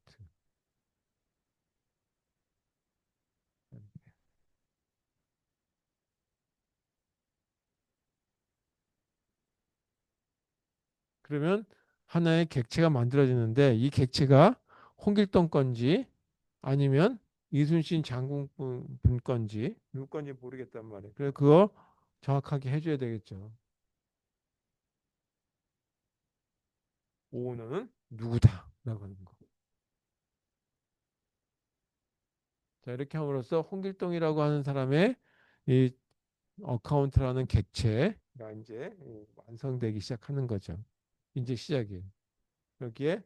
Speaker 1: 그러면 하나의 객체가 만들어지는데 이 객체가 홍길동 건지 아니면 이순신 장군 분 건지 누구 건지 모르겠단 말이에요. 그래서 그거 정확하게 해줘야 되겠죠. 오너는 누구다라고 하는 거. 자, 이렇게 함으로써 홍길동이라고 하는 사람의 이 어카운트라는 객체가 이제 완성되기 시작하는 거죠. 이제 시작이에요. 여기에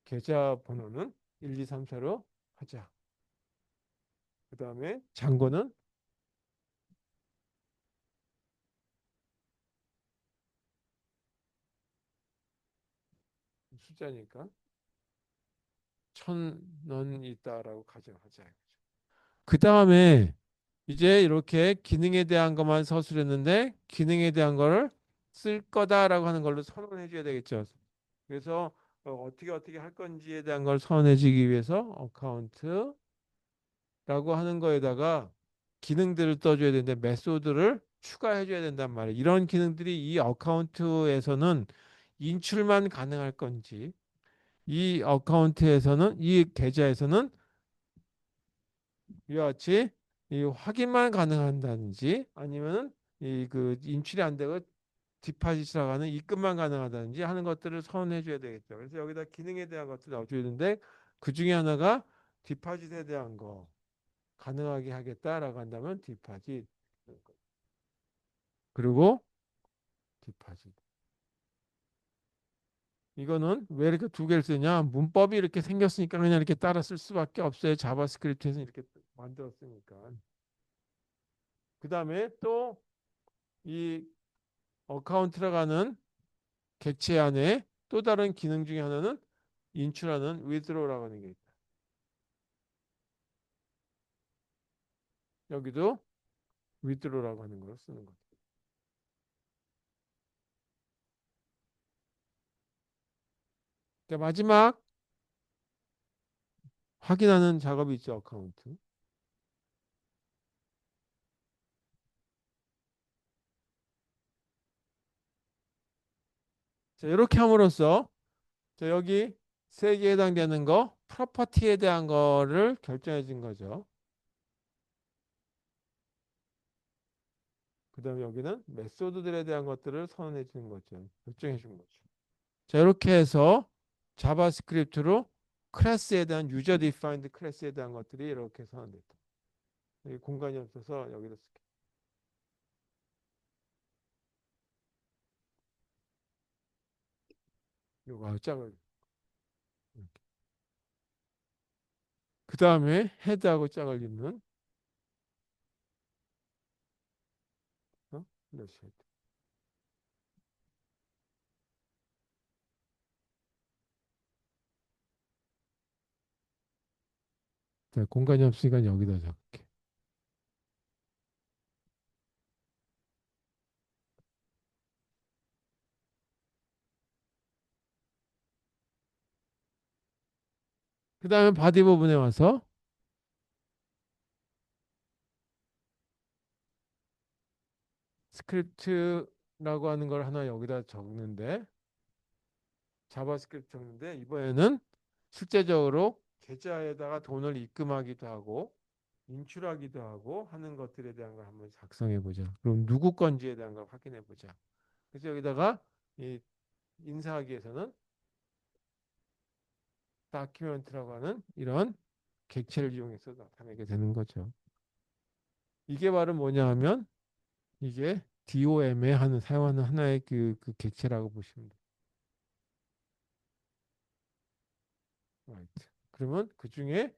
Speaker 1: 계좌 번호는 1, 2, 3, 4로 하자. 그 다음에 잔고는 숫자니까 1,000원 있다라고 가정하자. 그 다음에 이제 이렇게 기능에 대한 것만 서술했는데 기능에 대한 거를 쓸 거다라고 하는 걸로 선언해 줘야 되겠죠. 그래서 어떻게 할 건지에 대한 걸 선언해 주기 위해서 어카운트라고 하는 거에다가 기능들을 떠줘야 되는데 메소드를 추가해 줘야 된단 말이에요. 이런 기능들이 이 어카운트에서는 인출만 가능할 건지 이 어카운트에서는 이 계좌에서는 이와 같이 이 확인만 가능한다든지 아니면은 이 그 인출이 안 되고 디파짓이라고 하는 입금만 가능하다든지 하는 것들을 선언해 줘야 되겠죠. 그래서 여기다 기능에 대한 것들을 넣어줘야 되는데 그 중에 하나가 디파짓에 대한 거 가능하게 하겠다라고 한다면 디파짓 그리고 디파짓 이거는 왜 이렇게 두 개를 쓰냐 문법이 이렇게 생겼으니까 그냥 이렇게 따라 쓸 수밖에 없어요. 자바스크립트에서 이렇게 만들었으니까. 그 다음에 또 이 어카운트라고 하는 객체 안에 또 다른 기능 중에 하나는 인출하는 withdraw라고 하는 게 있다. 여기도 withdraw라고 하는 걸 쓰는 거죠. 자, 마지막 확인하는 작업이 있죠. 어카운트. 자, 이렇게 함으로써 자, 여기 세 개에 해당되는 거 프로퍼티에 대한 거를 결정해 준 거죠. 그 다음에 여기는 메소드들에 대한 것들을 선언해 주는 거죠. 결정해 준 거죠. 자, 이렇게 해서 자바스크립트로 클래스에 대한 유저 디파인드 클래스에 대한 것들이 이렇게 선언됐다. 여기 공간이 없어서 여기다 쓸게. 요거 짝을. 그 다음에 헤드하고 짝을 잇는 어? 플래시 헤드. 자, 공간이 없으니까 여기다 적을게. 그 다음에 바디 부분에 와서 스크립트라고 하는 걸 하나 여기다 적는데 자바스크립트 적는데 이번에는 실제적으로 계좌에다가 돈을 입금하기도 하고 인출하기도 하고 하는 것들에 대한 걸 한번 작성해 보자. 그럼 누구 건지에 대한 걸 확인해 보자. 그래서 여기다가 이 인사하기 위해서는 다큐멘트라고 하는 이런 객체를 이용해서 나타내게 되는 거죠. 이게 바로 뭐냐 하면 이게 DOM에 하는 사용하는 하나의 그 객체라고 보시면 돼요. Right. 그러면 그 중에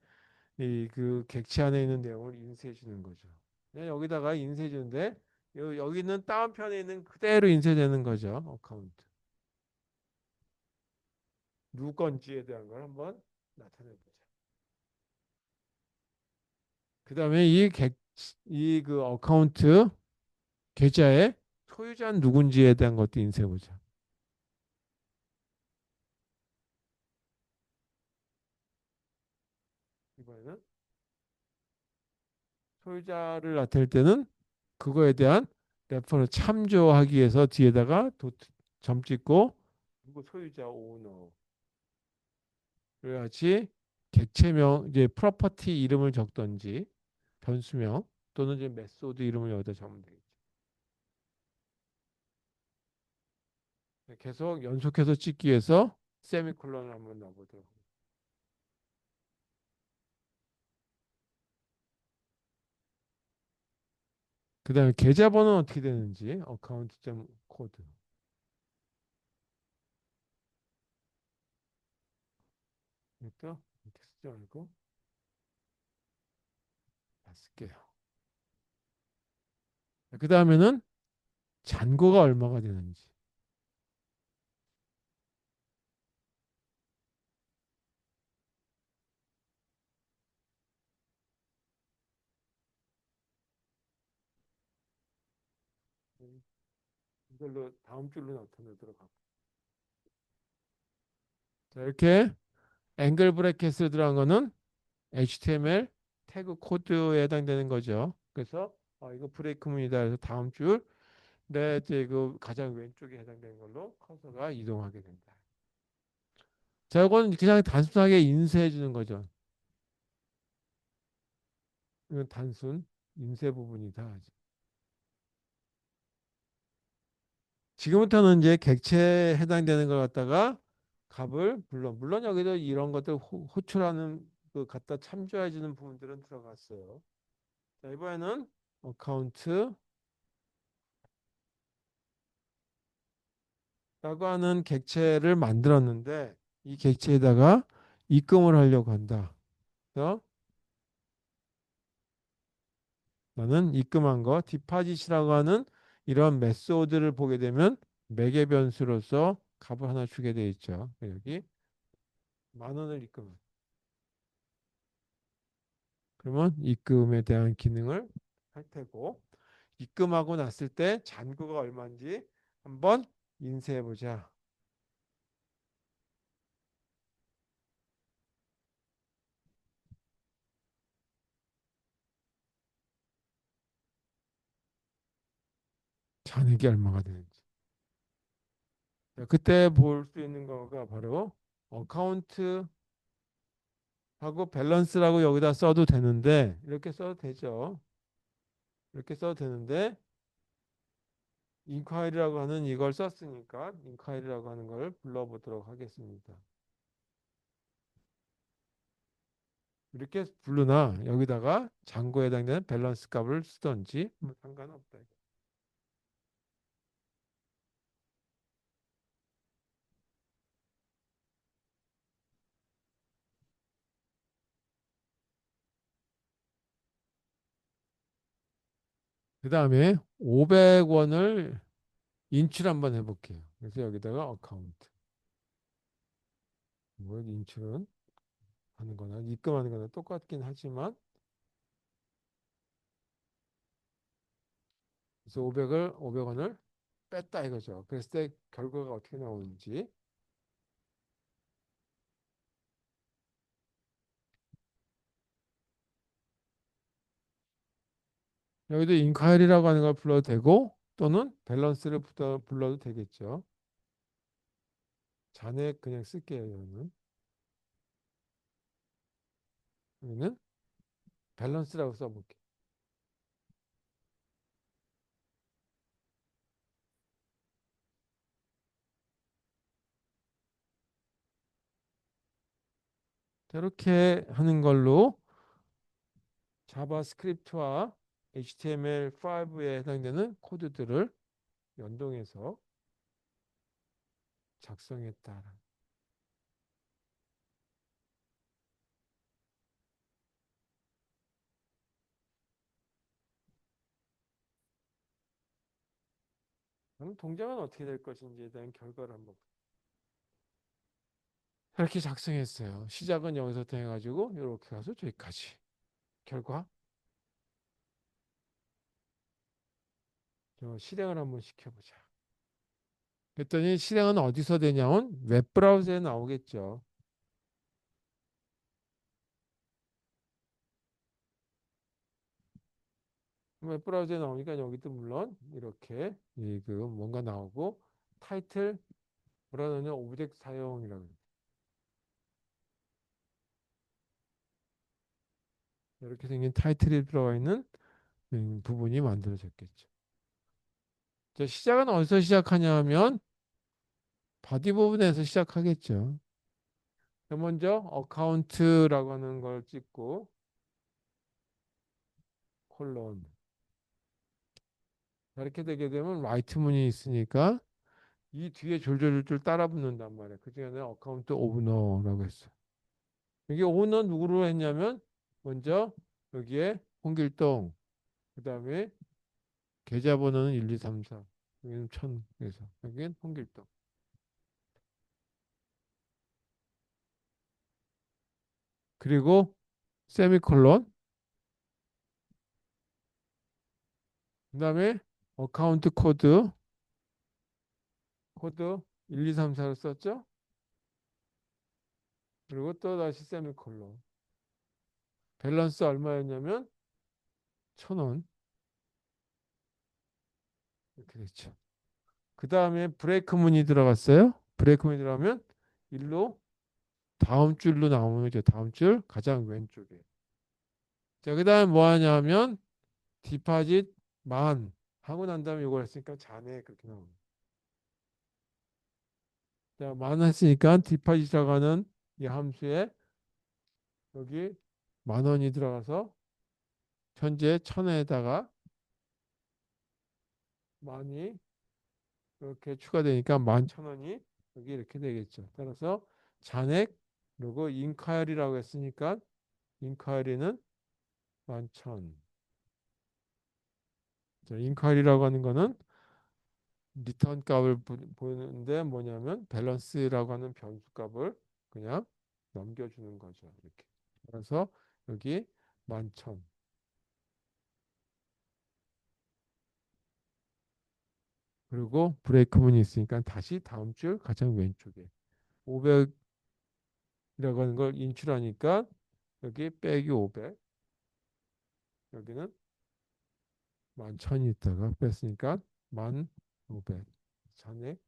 Speaker 1: 이 그 객체 안에 있는 내용을 인쇄해 주는 거죠. 그냥 여기다가 인쇄해 주는데 여기는 다운편에 있는 그대로 인쇄되는 거죠. 어카운트. 누구 건지에 대한 걸 한번 나타내 보자. 그다음에 이 그 어카운트 계좌의 소유자는 누군지에 대한 것도 인쇄해 보자. 이번에는 소유자를 나타낼 때는 그거에 대한 레퍼를 참조하기 위해서 뒤에다가 점 찍고 누구 소유자 오너 그래야지 객체명 이제 프로퍼티 이름을 적던지 변수명 또는 이제 메소드 이름을 여기다 적으면 되겠죠. 계속 연속해서 찍기 위해서 세미콜론을 한번 넣어보도록. 그다음에 계좌번호는 어떻게 되는지 어카운트 점 코드 이것도 이렇게 쓰지 말고 다 쓸게요. 그 다음에는 잔고가 얼마가 되는지 이걸로 다음 줄로 나타내도록 하고. 자, 이렇게 앵글 브래켓을 들어간 거는 HTML 태그 코드에 해당되는 거죠. 그래서 이거 브레이크문이다 해서 다음 줄 내 이제 그 가장 왼쪽에 해당되는 걸로 커서가 이동하게 된다. 자, 이건 그냥 단순하게 인쇄해 주는 거죠. 이건 단순 인쇄 부분이다. 지금부터는 이제 객체에 해당되는 걸 갖다가 값을 물론 여기도 이런 것들 호출하는 그 갖다 참조해 주는 부분들은 들어갔어요. 자, 이번에는 어카운트라고 하는 객체를 만들었는데 이 객체에다가 입금을 하려고 한다. 그래서 나는 입금한 거 디파짓이라고 하는 이런 메소드를 보게 되면 매개 변수로서 값을 하나 주게 돼 있죠. 여기 10,000원을 입금. 그러면 입금에 대한 기능을 할 테고 입금하고 났을 때 잔고가 얼마인지 한번 인쇄해 보자. 잔액이 얼마가 되는지. 자, 그때 볼 수 있는 거가 바로 어카운트하고 밸런스라고 여기다 써도 되는데 이렇게 써도 되죠. 이렇게 써도 되는데 인콰이리라고 하는 이걸 썼으니까 인콰이리라고 하는 걸 불러보도록 하겠습니다. 이렇게 부르나 여기다가 잔고에 해당되는 밸런스 값을 쓰던지 뭐 상관없다. 그 다음에 500원을 인출 한번 해볼게요. 그래서 여기다가 어카운트. 뭐 인출은 하는 거나 입금하는 거나 똑같긴 하지만 그래서 500원을 뺐다 이거죠. 그랬을 때 결과가 어떻게 나오는지. 여기도 인콰이리라고 하는 걸 불러도 되고 또는 밸런스를 불러도 되겠죠. 잔액 그냥 쓸게요. 여기는 밸런스라고 써볼게요. 이렇게 하는 걸로 자바스크립트와 HTML5에 해당되는 코드들을 연동해서 작성했다. 그럼 동작은 어떻게 될 것인지에 대한 결과를 한번 이렇게 작성했어요. 시작은 여기서부터 해가지고 이렇게 가서 저기까지. 결과 실행을 한번 시켜보자. 그랬더니 실행은 어디서 되냐면 웹브라우저에 나오겠죠. 웹브라우저에 나오니까 여기도 물론 이렇게 그 뭔가 나오고 타이틀 뭐라 하냐 오브젝트 사용이라고 이렇게 생긴 타이틀이 들어가 있는 부분이 만들어졌겠죠. 자, 시작은 어디서 시작하냐면 바디 부분에서 시작하겠죠. 먼저 어카운트라고 하는 걸 찍고 콜론 이렇게 되게 되면 라이트 문이 있으니까 이 뒤에 졸졸졸 따라 붙는단 말이에요. 그 중에 어카운트 오너라고 했어요. 이게 오너 누구로 했냐면 먼저 여기에 홍길동 그다음에 계좌번호는 1, 2, 3, 4 여기는 1000에서 여기는 홍길동 그리고 세미콜론 그다음에 어카운트 코드 1, 2, 3, 4를 썼죠. 그리고 또 다시 세미콜론 밸런스 얼마였냐면 1,000원 이렇게 됐죠. 그 다음에 브레이크 문이 들어갔어요. 브레이크 문이 들어가면 일로 다음 줄로 나오는 거죠. 다음 줄 가장 왼쪽에. 자, 그다음에 뭐 하냐면 디파짓 만 하고 난 다음에 이걸 했으니까 잔액 그렇게 나옵니다. 자, 만 했으니까 디파짓이라고 하는 이 함수에 여기 만 원이 들어가서 현재 천 원에다가 만이 이렇게 추가되니까 만 천 원이 여기 이렇게 되겠죠. 따라서 잔액 그리고 인카열이라고 했으니까 인카열이는 만천. 자, 인카열이라고 하는 거는 리턴 값을 보는데 뭐냐면 밸런스라고 하는 변수 값을 그냥 넘겨주는 거죠. 이렇게. 그래서 여기 만천. 그리고 브레이크문이 있으니까 다시 다음 줄 가장 왼쪽에 500이라고 하는 걸 인출하니까 여기 빼기 500 여기는 만천이 있다가 뺐으니까 1500 잔액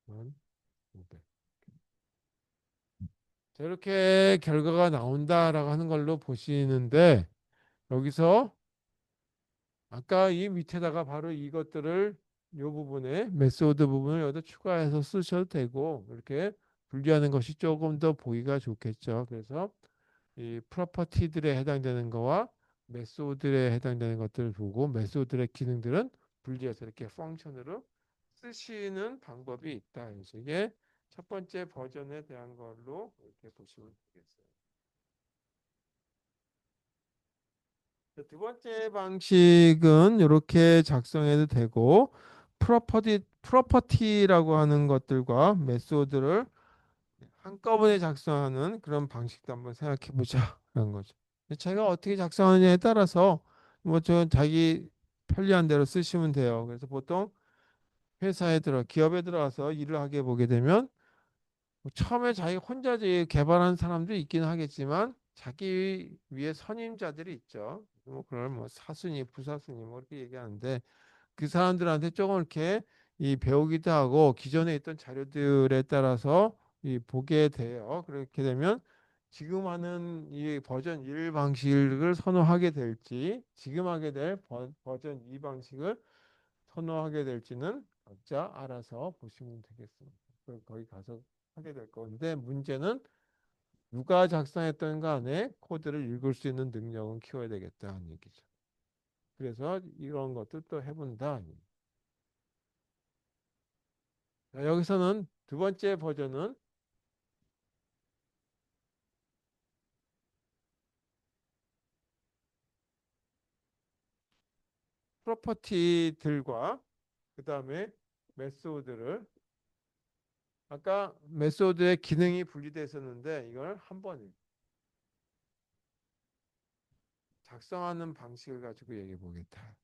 Speaker 1: 1500. 자, 이렇게 결과가 나온다라고 하는 걸로 보시는데 여기서 아까 이 밑에다가 바로 이것들을 이 부분에 메소드 부분을 여기다 추가해서 쓰셔도 되고 이렇게 분리하는 것이 조금 더 보기가 좋겠죠. 그래서 이 프로퍼티들에 해당되는 거와 메소드에 해당되는 것들을 보고 메소드의 기능들은 분리해서 이렇게 펑션으로 쓰시는 방법이 있다. 그래서 이게 첫 번째 버전에 대한 걸로 이렇게 보시면 되겠어요. 두 번째 방식은 이렇게 작성해도 되고 프로퍼티라고 하는 것들과 메소드를 한꺼번에 작성하는 그런 방식도 한번 생각해 보자 그런 거죠. 제가 어떻게 작성하느냐에 따라서 뭐 저 자기 편리한 대로 쓰시면 돼요. 그래서 보통 기업에 들어가서 일을 하게 보게 되면 뭐 처음에 자기 혼자 개발한 사람도 있긴 하겠지만 자기 위에 선임자들이 있죠. 뭐 그걸 뭐 사수니 부사수니 뭐 이렇게 얘기하는데 그 사람들한테 조금 이렇게 이 배우기도 하고 기존에 있던 자료들에 따라서 이 보게 돼요. 그렇게 되면 지금 하는 이 버전 1 방식을 선호하게 될지 지금 하게 될 버전 2 방식을 선호하게 될지는 각자 알아서 보시면 되겠습니다. 거기 가서 하게 될 건데 문제는 누가 작성했던 간에 코드를 읽을 수 있는 능력은 키워야 되겠다는 얘기죠. 그래서 이런 것도 또 해본다. 자, 여기서는 두 번째 버전은 프로퍼티들과 그 다음에 메소드를 아까 메소드의 기능이 분리되어 있었는데 이걸 한 번에 작성하는 방식을 가지고 얘기해 보겠다.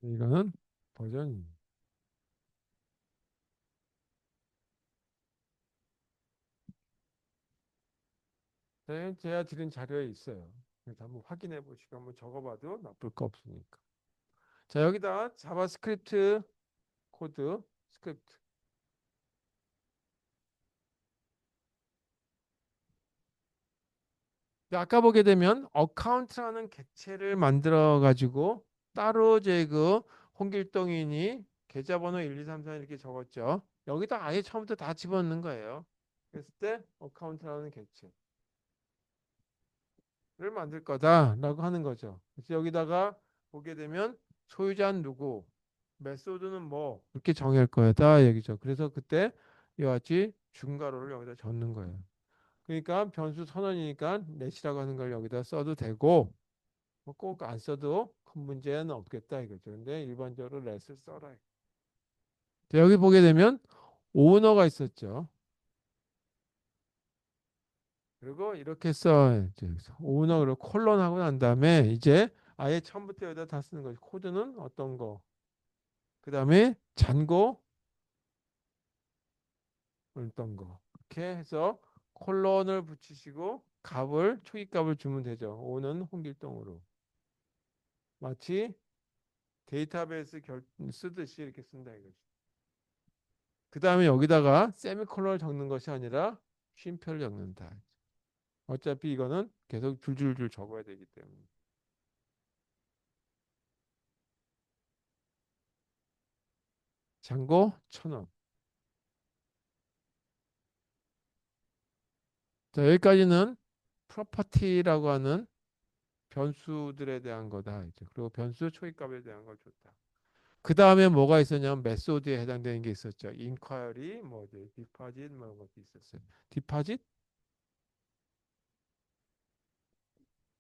Speaker 1: 이거는 버전 제가 드린 자료에 있어요. 그래서 한번 확인해 보시고 한번 적어봐도 나쁠 거 없으니까. 자, 여기다 자바스크립트 코드 스크립트. 아까 보게 되면 어카운트라는 객체를 만들어 가지고 따로 제 그 홍길동인이 계좌번호 1, 2, 3, 4 이렇게 적었죠. 여기다 아예 처음부터 다 집어넣는 거예요. 그랬을 때 어카운트라는 객체를 만들 거다라고 하는 거죠. 그래서 여기다가 보게 되면 소유자는 누구, 메소드는 뭐 이렇게 정할 거다 얘기죠. 그래서 그때 이와 같이 중괄호를 여기다 적는 거예요. 그러니까 변수 선언이니까 넷이라고 하는 걸 여기다 써도 되고 뭐 꼭 안 써도 큰 문제는 없겠다 이거죠. 근데 일반적으로 렛을 써라. 여기 보게 되면 오너가 있었죠. 그리고 이렇게 써 이제 오너를 콜론하고 난 다음에 이제 아예 처음부터 여기다 다 쓰는 거지. 코드는 어떤 거. 그 다음에 잔고 어떤 거. 이렇게 해서 콜론을 붙이시고 값을 초기값을 주면 되죠. 오는 홍길동으로. 마치 데이터베이스 쓰듯이 이렇게 쓴다 이거죠. 그 다음에 여기다가 세미콜론을 적는 것이 아니라 쉼표를 적는다. 어차피 이거는 계속 줄줄줄 적어야 되기 때문에. 잔고 1,000원. 자, 여기까지는 프로퍼티라고 하는 변수들에 대한 거다. 이제. 그리고 변수 초기값에 대한 걸 줬다. 그 다음에 뭐가 있었냐면 메소드에 해당되는 게 있었죠. 인콰이리, 뭐 이제 디파짓 뭐 이런 것도 있었어요. 디파짓?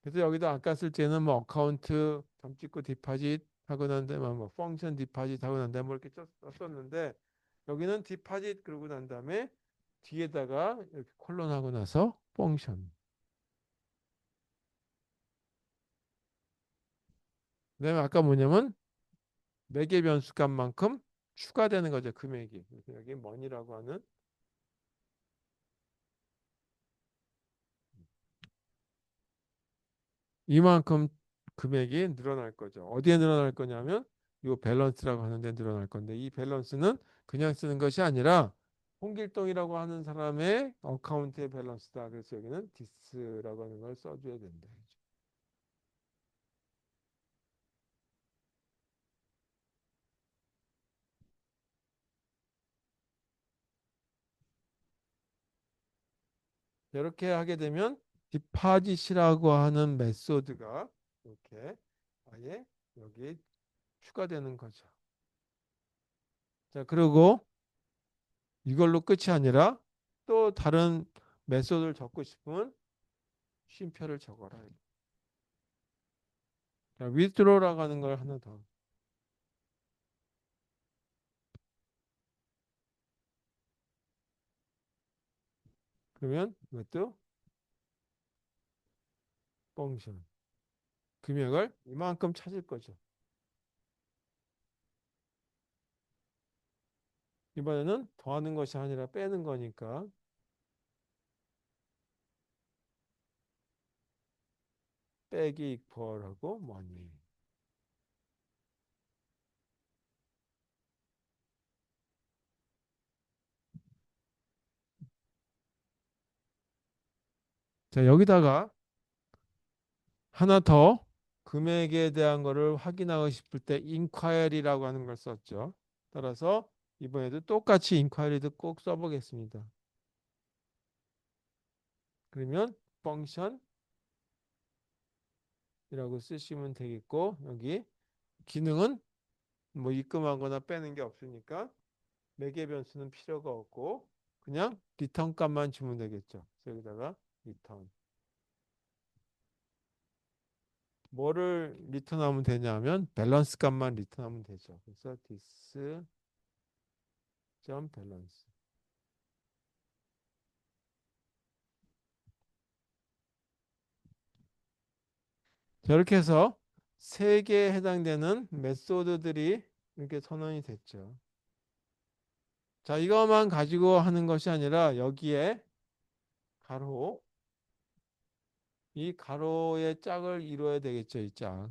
Speaker 1: 그래서 여기도 아까 쓸 때는 뭐 어카운트 점 찍고 디파짓 하고 난 다음에 뭐 펑션 디파짓 하고 난 다음에 뭐 이렇게 썼었는데 여기는 디파짓 그러고 난 다음에 뒤에다가 이렇게 콜론 하고 나서 펑션. 그다음에 아까 뭐냐면 매개 변수 값만큼 추가되는 거죠. 금액이. 그래서 여기 money라고 하는 이만큼 금액이 늘어날 거죠. 어디에 늘어날 거냐면 이 밸런스라고 하는데 늘어날 건데 이 밸런스는 그냥 쓰는 것이 아니라 홍길동이라고 하는 사람의 어카운트의 밸런스다. 그래서 여기는 디스라고 하는 걸 써줘야 된다. 이렇게 하게 되면 디파짓이라고 하는 메소드가 이렇게 아예 여기 추가되는 거죠. 자, 그리고 이걸로 끝이 아니라 또 다른 메소드를 적고 싶으면 쉼표를 적어라. 자, withdraw라고 하는 걸 하나 더. 그러면 이것도 펑션. 금액을 이만큼 찾을 거죠. 이번에는 더하는 것이 아니라 빼는 거니까 빼기 이퀄하고 뭐니. 자, 여기다가 하나 더 금액에 대한 거를 확인하고 싶을 때 inquiry라고 하는 걸 썼죠. 따라서 이번에도 똑같이 inquiry도 꼭 써보겠습니다. 그러면 펑션이라고 쓰시면 되겠고 여기 기능은 뭐 입금하거나 빼는 게 없으니까 매개 변수는 필요가 없고 그냥 리턴 값만 주면 되겠죠. 그래서 여기다가 리턴. 뭐를 리턴하면 되냐면 밸런스 값만 리턴하면 되죠. 그래서 this 점 밸런스. 자, 이렇게 해서 세 개에 해당되는 메소드들이 이렇게 선언이 됐죠. 자, 이것만 가지고 하는 것이 아니라 여기에 가로, 이 가로의 짝을 이루어야 되겠죠, 이 짝.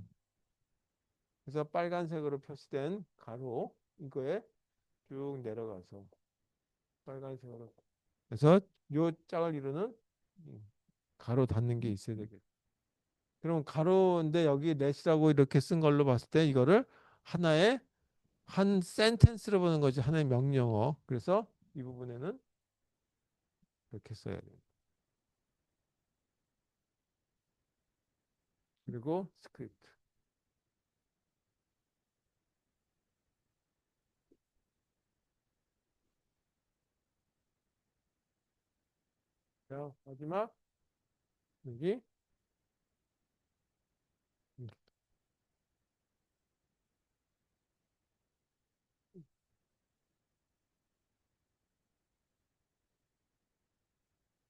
Speaker 1: 그래서 빨간색으로 표시된 가로, 이거에 쭉 내려가서 빨간색으로. 그래서 요 짝을 이루는 가로 닫는 게 있어야 되겠죠. 그럼 가로인데 여기 렛이라고 이렇게 쓴 걸로 봤을 때 이거를 하나의 한 센텐스로 보는 거지 하나의 명령어. 그래서 이 부분에는 이렇게 써야 돼요. 그리고 스크립트. 자, 마지막 여기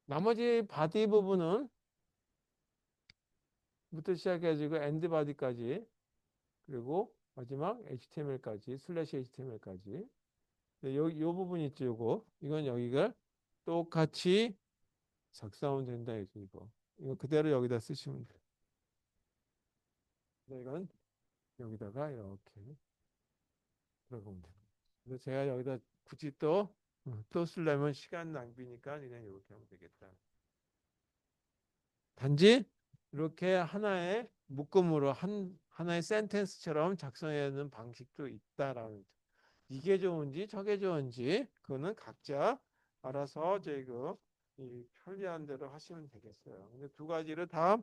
Speaker 1: 나머지 바디 부분은 부터 시작해가지고 엔드 바디까지 그리고 마지막 HTML까지 슬래시 HTML까지 요 부분 있죠 요거 이건 여기가 똑같이 작성하면 된다 이거 그대로 여기다 쓰시면 돼요. 이건 여기다가 이렇게 들어가면 돼요. 그래서 제가 여기다 굳이 또 쓰려면 시간 낭비니까 그냥 이렇게 하면 되겠다. 단지 이렇게 하나의 묶음으로 하나의 센텐스처럼 작성하는 방식도 있다라는 이게 좋은지 저게 좋은지 그거는 각자 알아서 이 편리한 대로 하시면 되겠어요. 근데 두 가지를 다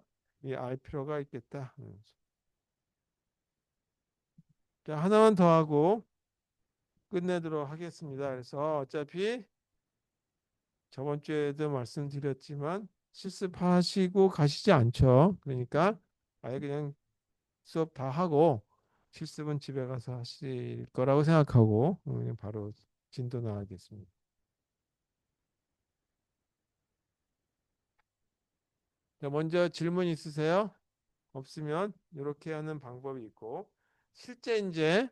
Speaker 1: 알 필요가 있겠다. 자, 하나만 더 하고 끝내도록 하겠습니다. 그래서 어차피 저번 주에도 말씀드렸지만 실습하시고 가시지 않죠. 그러니까 아예 그냥 수업 다 하고 실습은 집에 가서 하실 거라고 생각하고 그냥 바로 진도 나가겠습니다. 자, 먼저 질문 있으세요? 없으면 이렇게 하는 방법이 있고 실제 이제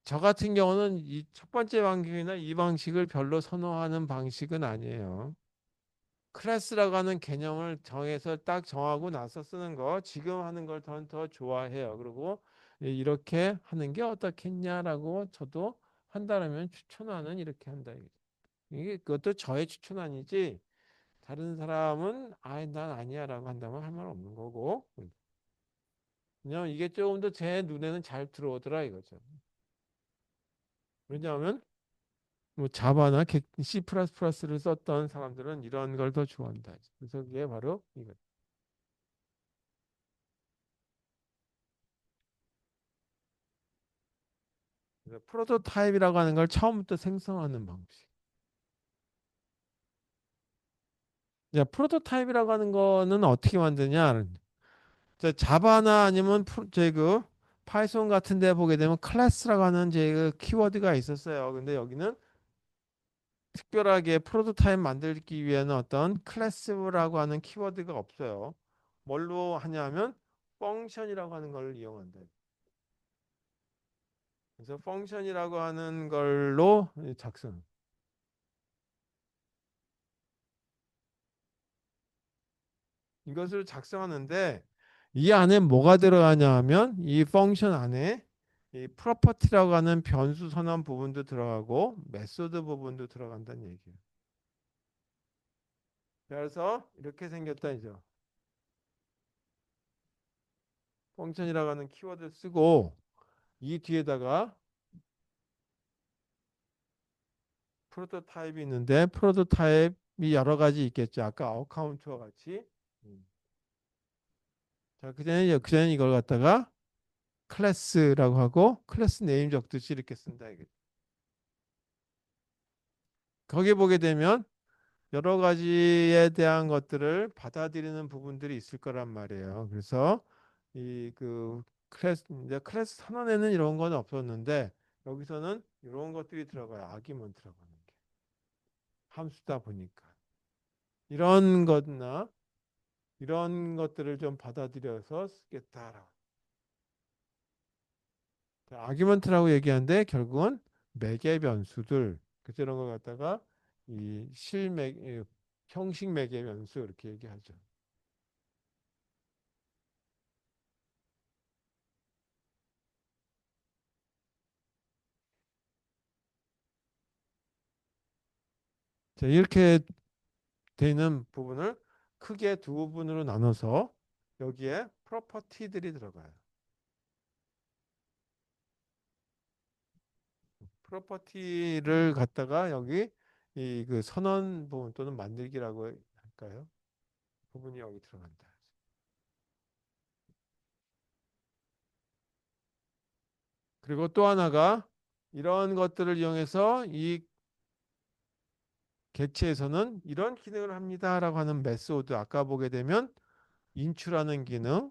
Speaker 1: 저 같은 경우는 이 첫 번째 방식이나 이 방식을 별로 선호하는 방식은 아니에요. 클래스라고 하는 개념을 정해서 딱 정하고 나서 쓰는 거 지금 하는 걸 더 좋아해요. 그리고 이렇게 하는 게 어떻겠냐라고 저도 한다면 추천하는 이렇게 한다. 이게 그것도 저의 추천 아니지 다른 사람은 아예 난 아니야라고 한다면 할 말 없는 거고 왜냐면 이게 조금 더 제 눈에는 잘 들어오더라 이거죠. 왜냐하면 뭐 자바나 C++를 썼던 사람들은 이런 걸 더 좋아한다. 그래서 그게 바로 이거. 그래서 프로토타입이라고 하는 걸 처음부터 생성하는 방식. 자, 프로토타입이라고 하는 거는 어떻게 만드냐? 자, 자바나 아니면 파이썬 같은 데 보게 되면 클래스라고 하는 키워드가 있었어요. 근데 여기는 특별하게 프로토타입 만들기 위해는 어떤 클래스라고 하는 키워드가 없어요. 뭘로 하냐면 펑션이라고 하는 걸 이용한다. 그래서 펑션이라고 하는 걸로 작성. 이것을 작성하는데 이 안에 뭐가 들어가냐 하면 이 펑션 안에 이 프로퍼티라고 하는 변수 선언 부분도 들어가고 메소드 부분도 들어간다는 얘기예요. 그래서 이렇게 생겼다 이죠. 펑션이라고 하는 키워드 쓰고 이 뒤에다가 프로토타입이 있는데 프로토타입이 여러 가지 있겠죠. 아까 어카운트와 같이. 음. 자, 그전에 이걸 갖다가 클래스라고 하고 클래스 네임 적듯이 이렇게 쓴다 이게. 거기 보게 되면 여러 가지에 대한 것들을 받아들이는 부분들이 있을 거란 말이에요. 그래서 이제 클래스 선언에는 이런 건 없었는데 여기서는 이런 것들이 들어가요. 아기만 들어가는 게 함수다 보니까 이런 것나 이런 것들을 좀 받아들여서 쓰겠다라고. 아규먼트라고 얘기하는데 결국은 매개 변수들 그런 걸 갖다가 이 형식 매개 변수 이렇게 얘기하죠. 자, 이렇게 되는 부분을 크게 두 부분으로 나눠서 여기에 프로퍼티들이 들어가요. 프로퍼티를 갖다가 여기 선언 부분 또는 만들기라고 할까요? 부분이 여기 들어간다. 그리고 또 하나가 이런 것들을 이용해서 이 객체에서는 이런 기능을 합니다라고 하는 메소드 아까 보게 되면 인출하는 기능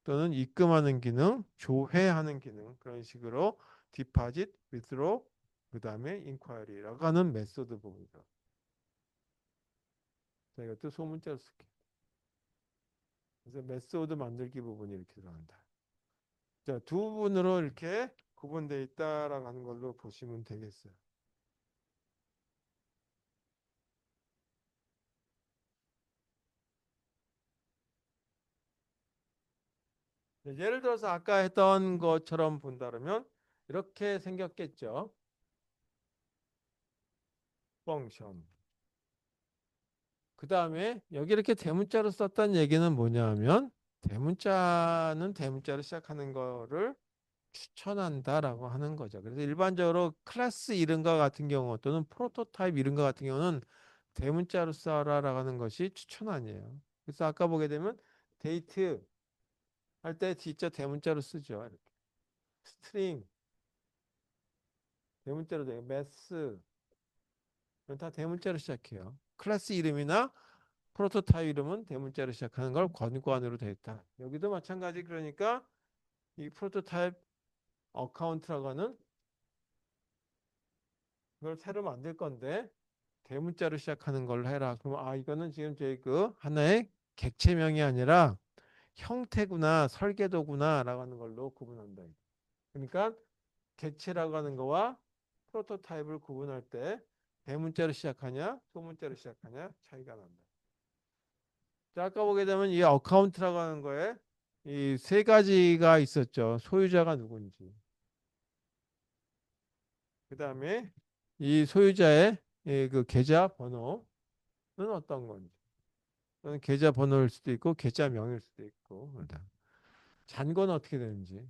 Speaker 1: 또는 입금하는 기능, 조회하는 기능 그런 식으로 디파짓, withdraw 그다음에 inquiry라고 하는 메소드 부분이죠. 자, 이것도 소문자로 쓸게. 그래서 메소드 만들기 부분이 이렇게 들어간다. 자, 두 부분으로 이렇게 구분되어 있다라고 하는 걸로 보시면 되겠어요. 네, 예를 들어서 아까 했던 것처럼 본다면 이렇게 생겼겠죠. 펑션. 그 다음에 여기 이렇게 대문자로 썼다는 얘기는 뭐냐면 대문자는 대문자로 시작하는 거를 추천한다라고 하는 거죠. 그래서 일반적으로 클래스 이름과 같은 경우 또는 프로토타입 이름과 같은 경우는 대문자로 써라라고 하는 것이 추천 아니에요. 그래서 아까 보게 되면 데이트 할 때 진짜 대문자로 쓰죠. 이렇게. 스트링 대문자로 돼요. 매스 이건 다 대문자로 시작해요. 클래스 이름이나 프로토타입 이름은 대문자로 시작하는 걸 권관으로 되어 있다. 여기도 마찬가지. 그러니까 이 프로토타입 어카운트라고 하는 그걸 새로 만들 건데 대문자로 시작하는 걸로 해라. 그럼 아 이거는 지금 저희 그 하나의 객체명이 아니라 형태구나 설계도구나라고 하는 걸로 구분한다. 그러니까 객체라고 하는 거와 프로토타입을 구분할 때 대문자로 시작하냐 소문자로 시작하냐 차이가 난다. 자, 아까 보게 되면 이 어카운트라고 하는 거에 이 세 가지가 있었죠. 소유자가 누군지. 그 다음에 이 소유자의 이그 계좌 번호는 어떤 건지. 또는 계좌 번호일 수도 있고 계좌명일 수도 있고. 그러다. 잔고는 어떻게 되는지.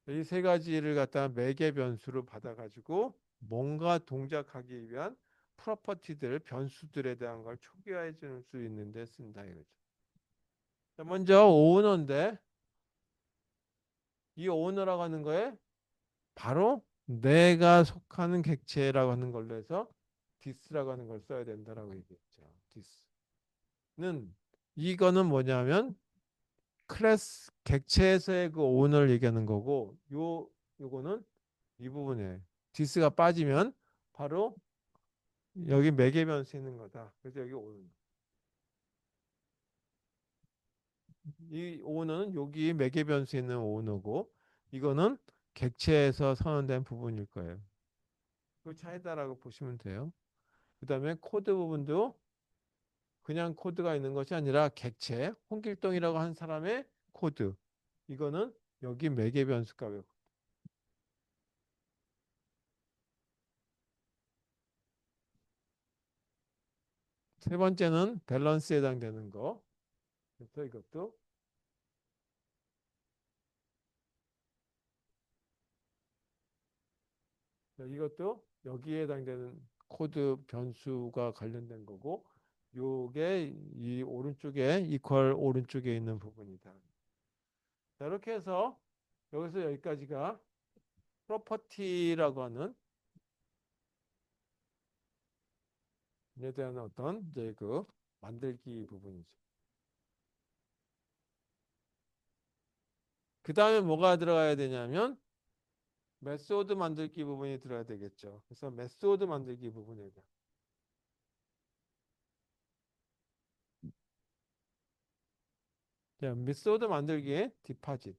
Speaker 1: 이 세 가지를 갖다가 매개 변수로 받아가지고 뭔가 동작하기 위한 프로퍼티들, 변수들에 대한 걸 초기화해 줄 수 있는데 쓴다 이거죠. 자, 먼저 오너인데 이 오너라고 하는 거에 바로 내가 속하는 객체라고 하는 걸로 해서 디스라고 하는 걸 써야 된다라고 얘기했죠. 디스는 이거는 뭐냐면 클래스 객체에서의 그 오너를 얘기하는 거고 요거는 이 부분에 디스가 빠지면 바로 여기 매개 변수 있는 거다. 그래서 여기 오너. 이 오너는 여기 매개 변수 있는 오너고 이거는 객체에서 선언된 부분일 거예요. 그 차이다라고 보시면 돼요. 그다음에 코드 부분도 그냥 코드가 있는 것이 아니라 객체, 홍길동이라고 한 사람의 코드. 이거는 여기 매개 변수값이고 세 번째는 밸런스에 해당되는 거. 그래서 이것도 이것도 여기에 해당되는 코드 변수가 관련된 거고 요게 이 오른쪽에 이퀄 오른쪽에 있는 부분이다. 자, 이렇게 해서 여기서 여기까지가 프로퍼티라고 하는 에 대한 어떤 이제 그 만들기 부분이죠. 그 다음에 뭐가 들어가야 되냐면 메소드 만들기 부분이 들어야 되겠죠. 그래서 메소드 만들기 부분에 대한 자, 메소드 만들기에 디파짓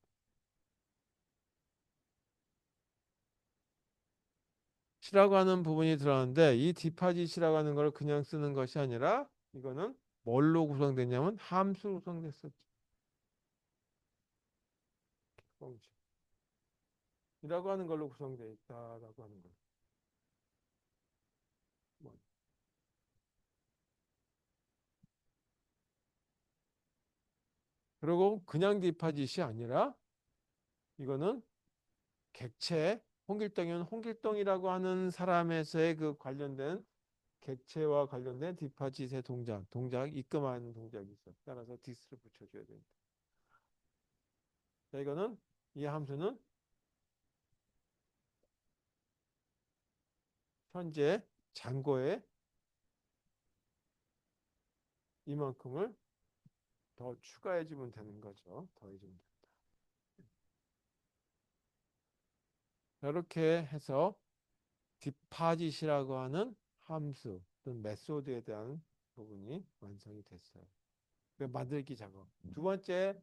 Speaker 1: 이라고 하는 부분이 들어가는데 이 디파짓이라고 하는 걸 그냥 쓰는 것이 아니라 이거는 뭘로 구성됐냐면 함수로 구성됐었죠. 이라고 하는 걸로 구성되어 있다라고 하는 거예요. 뭐, 그리고 그냥 디파짓이 아니라 이거는 객체 홍길동이면 홍길동이라고 하는 사람에서의 그 관련된 객체와 관련된 디파짓의 동작 입금하는 동작이 있어. 따라서 디스를 붙여줘야 됩니다. 자, 이거는 이 함수는 현재 잔고에 이만큼을 더 추가해주면 되는 거죠. 더해주면 됩니다. 이렇게 해서 디파짓이라고 하는 함수 어떤 메소드에 대한 부분이 완성이 됐어요. 그 만들기 작업. 두 번째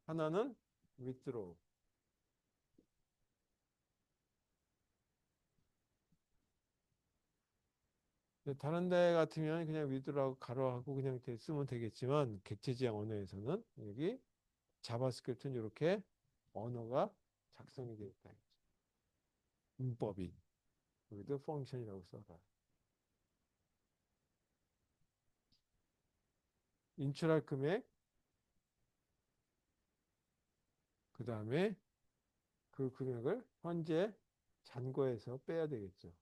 Speaker 1: 하나는 withdraw. 다른 데 같으면 그냥 withdraw하고 가로하고 그냥 쓰면 되겠지만 객체 지향 언어에서는 여기 자바스크립트는 이렇게 언어가 작성이 되어 있다. 문법이. 여기도 펑션이라고 써봐. 인출할 금액, 그 다음에 그 금액을 현재 잔고에서 빼야 되겠죠.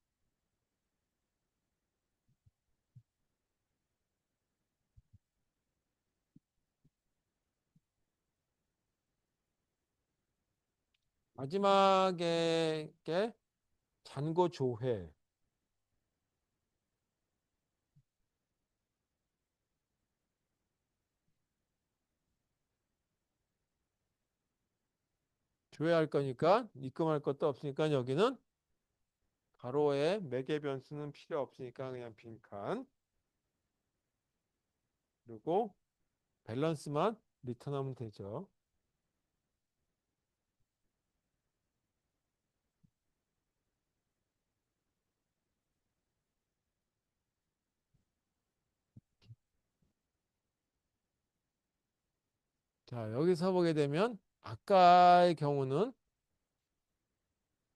Speaker 1: 마지막에 게 잔고 조회. 조회할 거니까 입금할 것도 없으니까 여기는 가로에 매개 변수는 필요 없으니까 그냥 빈칸. 그리고 밸런스만 리턴하면 되죠. 자, 여기서 보게 되면 아까의 경우는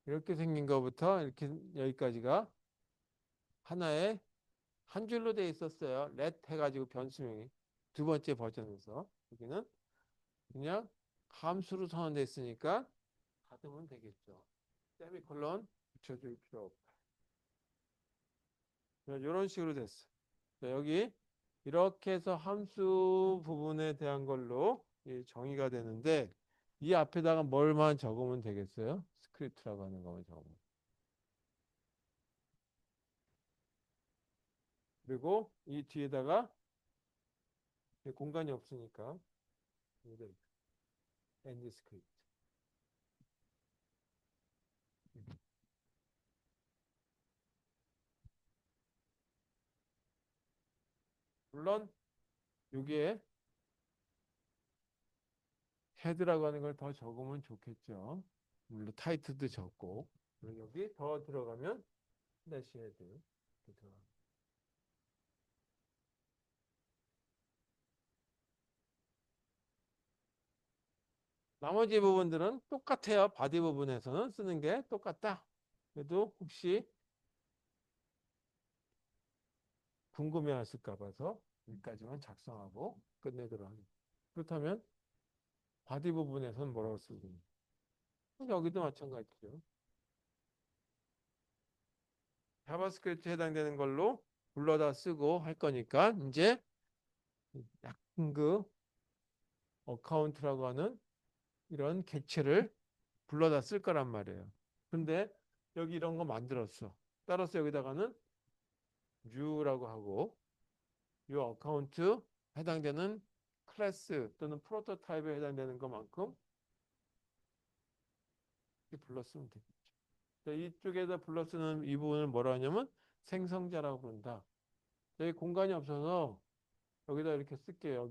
Speaker 1: 이렇게 생긴 것부터 이렇게 여기까지가 하나의 한 줄로 돼 있었어요. let 해가지고 변수명이 두 번째 버전에서 여기는 그냥 함수로 선언돼 있으니까 닫으면 되겠죠. 세미콜론 붙여줄 필요 없다. 이런 식으로 됐어. 자, 여기 이렇게 해서 함수 부분에 대한 걸로 정의가 되는데 이 앞에다가 뭘만 적으면 되겠어요? 스크립트라고 하는 것만 적으면. 그리고 이 뒤에다가 공간이 없으니까 end 스크립트. 물론 여기에 헤드라고 하는 걸 더 적으면 좋겠죠. 물론 타이틀도 적고 그리고 여기 더 들어가면 슬래시 헤드 이렇게 들어가. 나머지 부분들은 똑같아요. 바디 부분에서는 쓰는 게 똑같다. 그래도 혹시 궁금해하실까 봐서 여기까지만 작성하고 끝내도록 하겠습니다. 그렇다면 바디 부분에서는 뭐라고 쓰고 여기도 마찬가지죠. 자바스크립트에 해당되는 걸로 불러다 쓰고 할 거니까 이제 약간 그 어카운트라고 하는 이런 객체를 불러다 쓸 거란 말이에요. 근데 여기 이런 거 만들었어. 따라서 여기다가는 view라고 하고 이 어카운트 해당되는 클래스 또는 프로토타입에 해당되는 것만큼 이렇게 불러쓰면 되겠죠. 이쪽에다 불러쓰는 이 부분을 뭐라 하냐면 생성자라고 부른다. 여기 공간이 없어서 여기다 이렇게 쓸게요.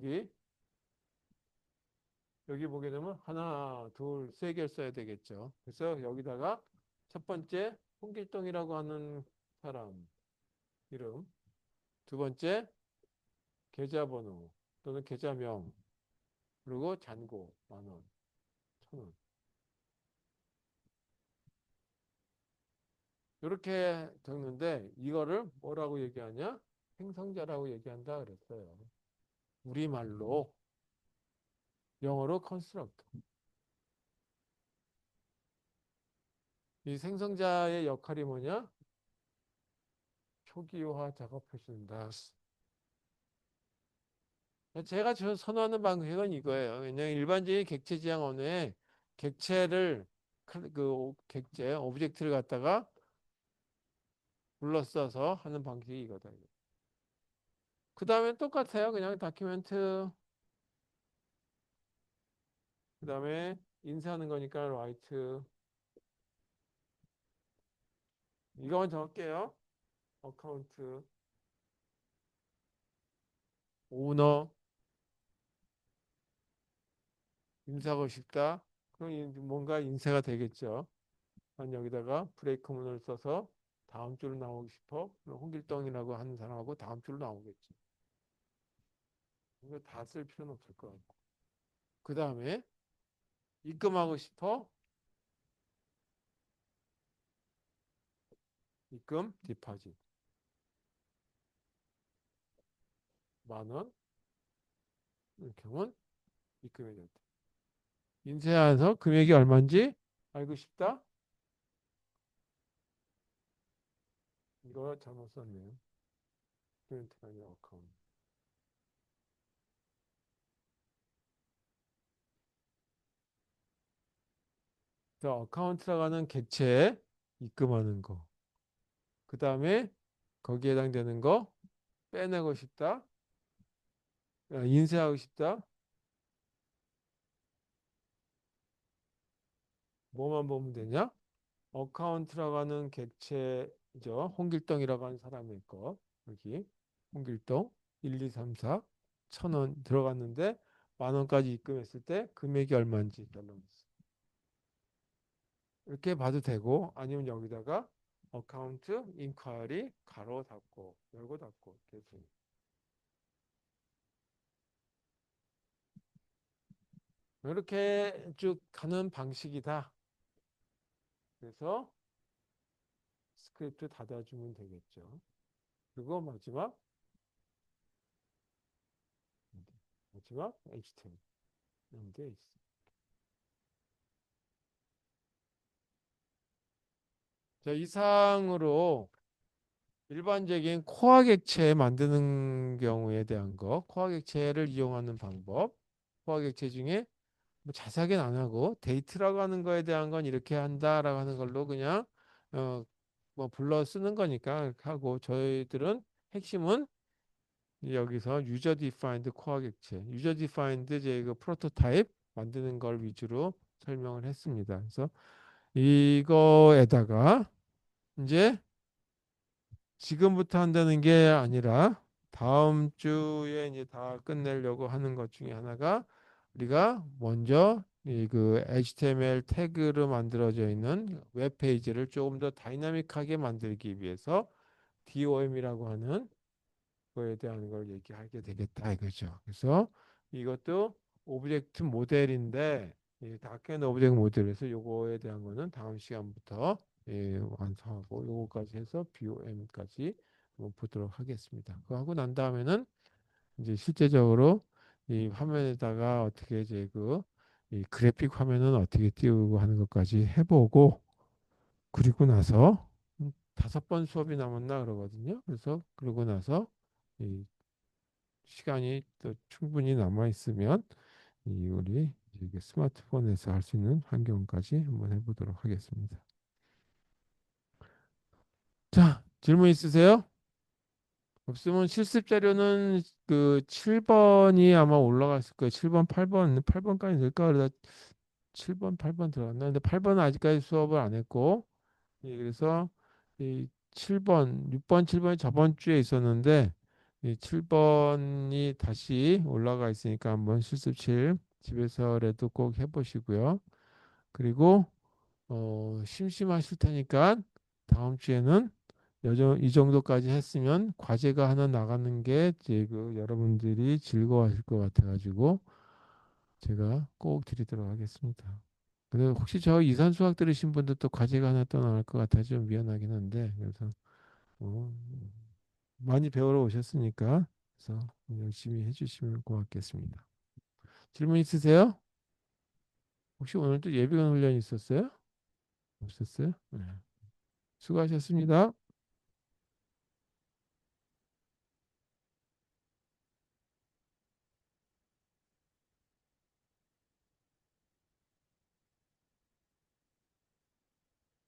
Speaker 1: 여기 보게 되면 하나, 둘, 세 개를 써야 되겠죠. 그래서 여기다가 첫 번째 홍길동이라고 하는 사람 이름, 두 번째 계좌번호 또는 계좌명, 그리고 잔고 10,000원, 1,000원. 이렇게 적는데 이거를 뭐라고 얘기하냐? 생성자라고 얘기한다 그랬어요. 우리말로 영어로 컨스트럭터. 이 생성자의 역할이 뭐냐? 초기화 작업해 준다. 제가 선호하는 방식은 이거예요. 왜냐하면 일반적인 객체 지향 언어에 객체를 그 객체 오브젝트를 갖다가 불러써서 하는 방식이 이거다. 그 다음에 똑같아요. 그냥 다큐멘트 그 다음에 인쇄하는 거니까 write 이거만 적을게요. 어카운트 오너 인사하고 싶다. 그럼 뭔가 인쇄가 되겠죠. 난 여기다가 브레이크문을 써서 다음 줄로 나오고 싶어. 그럼 홍길동이라고 하는 사람하고 다음 줄로 나오겠지. 이거 다 쓸 필요는 없을 것 같고. 그 다음에 입금하고 싶어. 입금, 디파짓. 10,000원. 이렇게 하면 입금이 됐다. 인쇄해서 금액이 얼마인지 알고 싶다. 이거 잘못 썼네요. 스테이트먼트 아니라 어카운트. 자, 어카운트라고 하는 객체에 입금하는 거. 그 다음에 거기에 해당되는 거 빼내고 싶다. 인쇄하고 싶다. 뭐만 보면 되냐? 어카운트라고 하는 객체죠. 홍길동이라고 하는 사람의 거. 여기 홍길동 1, 2, 3, 4 1,000원 들어갔는데 10,000원까지 입금했을 때 금액이 얼마인지 달라있어. 이렇게 봐도 되고 아니면 여기다가 어카운트 인콰리 가로 닫고 열고 닫고 계속 이렇게 쭉 가는 방식이다. 그래서 스크립트 닫아주면 되겠죠. 그리고 마지막 HTML 돼 있어. 자, 이상으로 일반적인 코어 객체 만드는 경우에 대한 거, 코어 객체를 이용하는 방법, 코어 객체 중에 뭐 자세하게는 안 하고 데이트라고 하는 거에 대한 건 이렇게 한다라고 하는 걸로 그냥 어, 뭐 불러 쓰는 거니까 이렇게 하고 저희들은 핵심은 여기서 유저 디파인드 코어 객체, 유저 디파인드 제 그 프로토타입 만드는 걸 위주로 설명을 했습니다. 그래서 이거에다가 이제 지금부터 한다는 게 아니라 다음 주에 이제 다 끝내려고 하는 것 중에 하나가 우리가 먼저 이 그 HTML 태그로 만들어져 있는 웹 페이지를 조금 더 다이나믹하게 만들기 위해서 DOM이라고 하는 거에 대한 걸 얘기하게 되겠다 이거죠. 그래서 이것도 오브젝트 모델인데 이 다크앤 오브젝트 모델에서 요거에 대한 거는 다음 시간부터 완성하고 요거까지 해서 BOM까지 한번 보도록 하겠습니다. 그거 하고 난 다음에는 이제 실제적으로 이 화면에다가 어떻게 이제 이 그래픽 화면은 어떻게 띄우고 하는 것까지 해보고 그리고 나서 5번 수업이 남았나 그러거든요. 그래서 그러고 나서 이 시간이 또 충분히 남아 있으면 이 우리 이게 스마트폰에서 할 수 있는 환경까지 한번 해보도록 하겠습니다. 자, 질문 있으세요? 없으면 실습 자료는 그 7번이 아마 올라갔을 거예요. 7번, 8번까지 될까? 그러다 7번, 8번 들어갔나? 근데 8번은 아직까지 수업을 안 했고, 그래서 이 7번, 6번, 7번이 저번 주에 있었는데, 이 7번이 다시 올라가 있으니까 한번 실습 7 집에서라도 꼭 해보시고요. 그리고 심심하실 테니까 다음 주에는 이 정도까지 했으면 과제가 하나 나가는 게 이제 여러분들이 즐거워하실 것 같아가지고 제가 꼭 드리도록 하겠습니다. 근데 혹시 저 이산 수학 들으신 분들 또 과제가 하나 또 나올 것 같아 좀 미안하긴 한데 그래서 어, 많이 배우러 오셨으니까 그래서 열심히 해주시면 고맙겠습니다. 질문 있으세요? 혹시 오늘 또 예비군 훈련 있었어요? 없었어요? 네. 수고하셨습니다.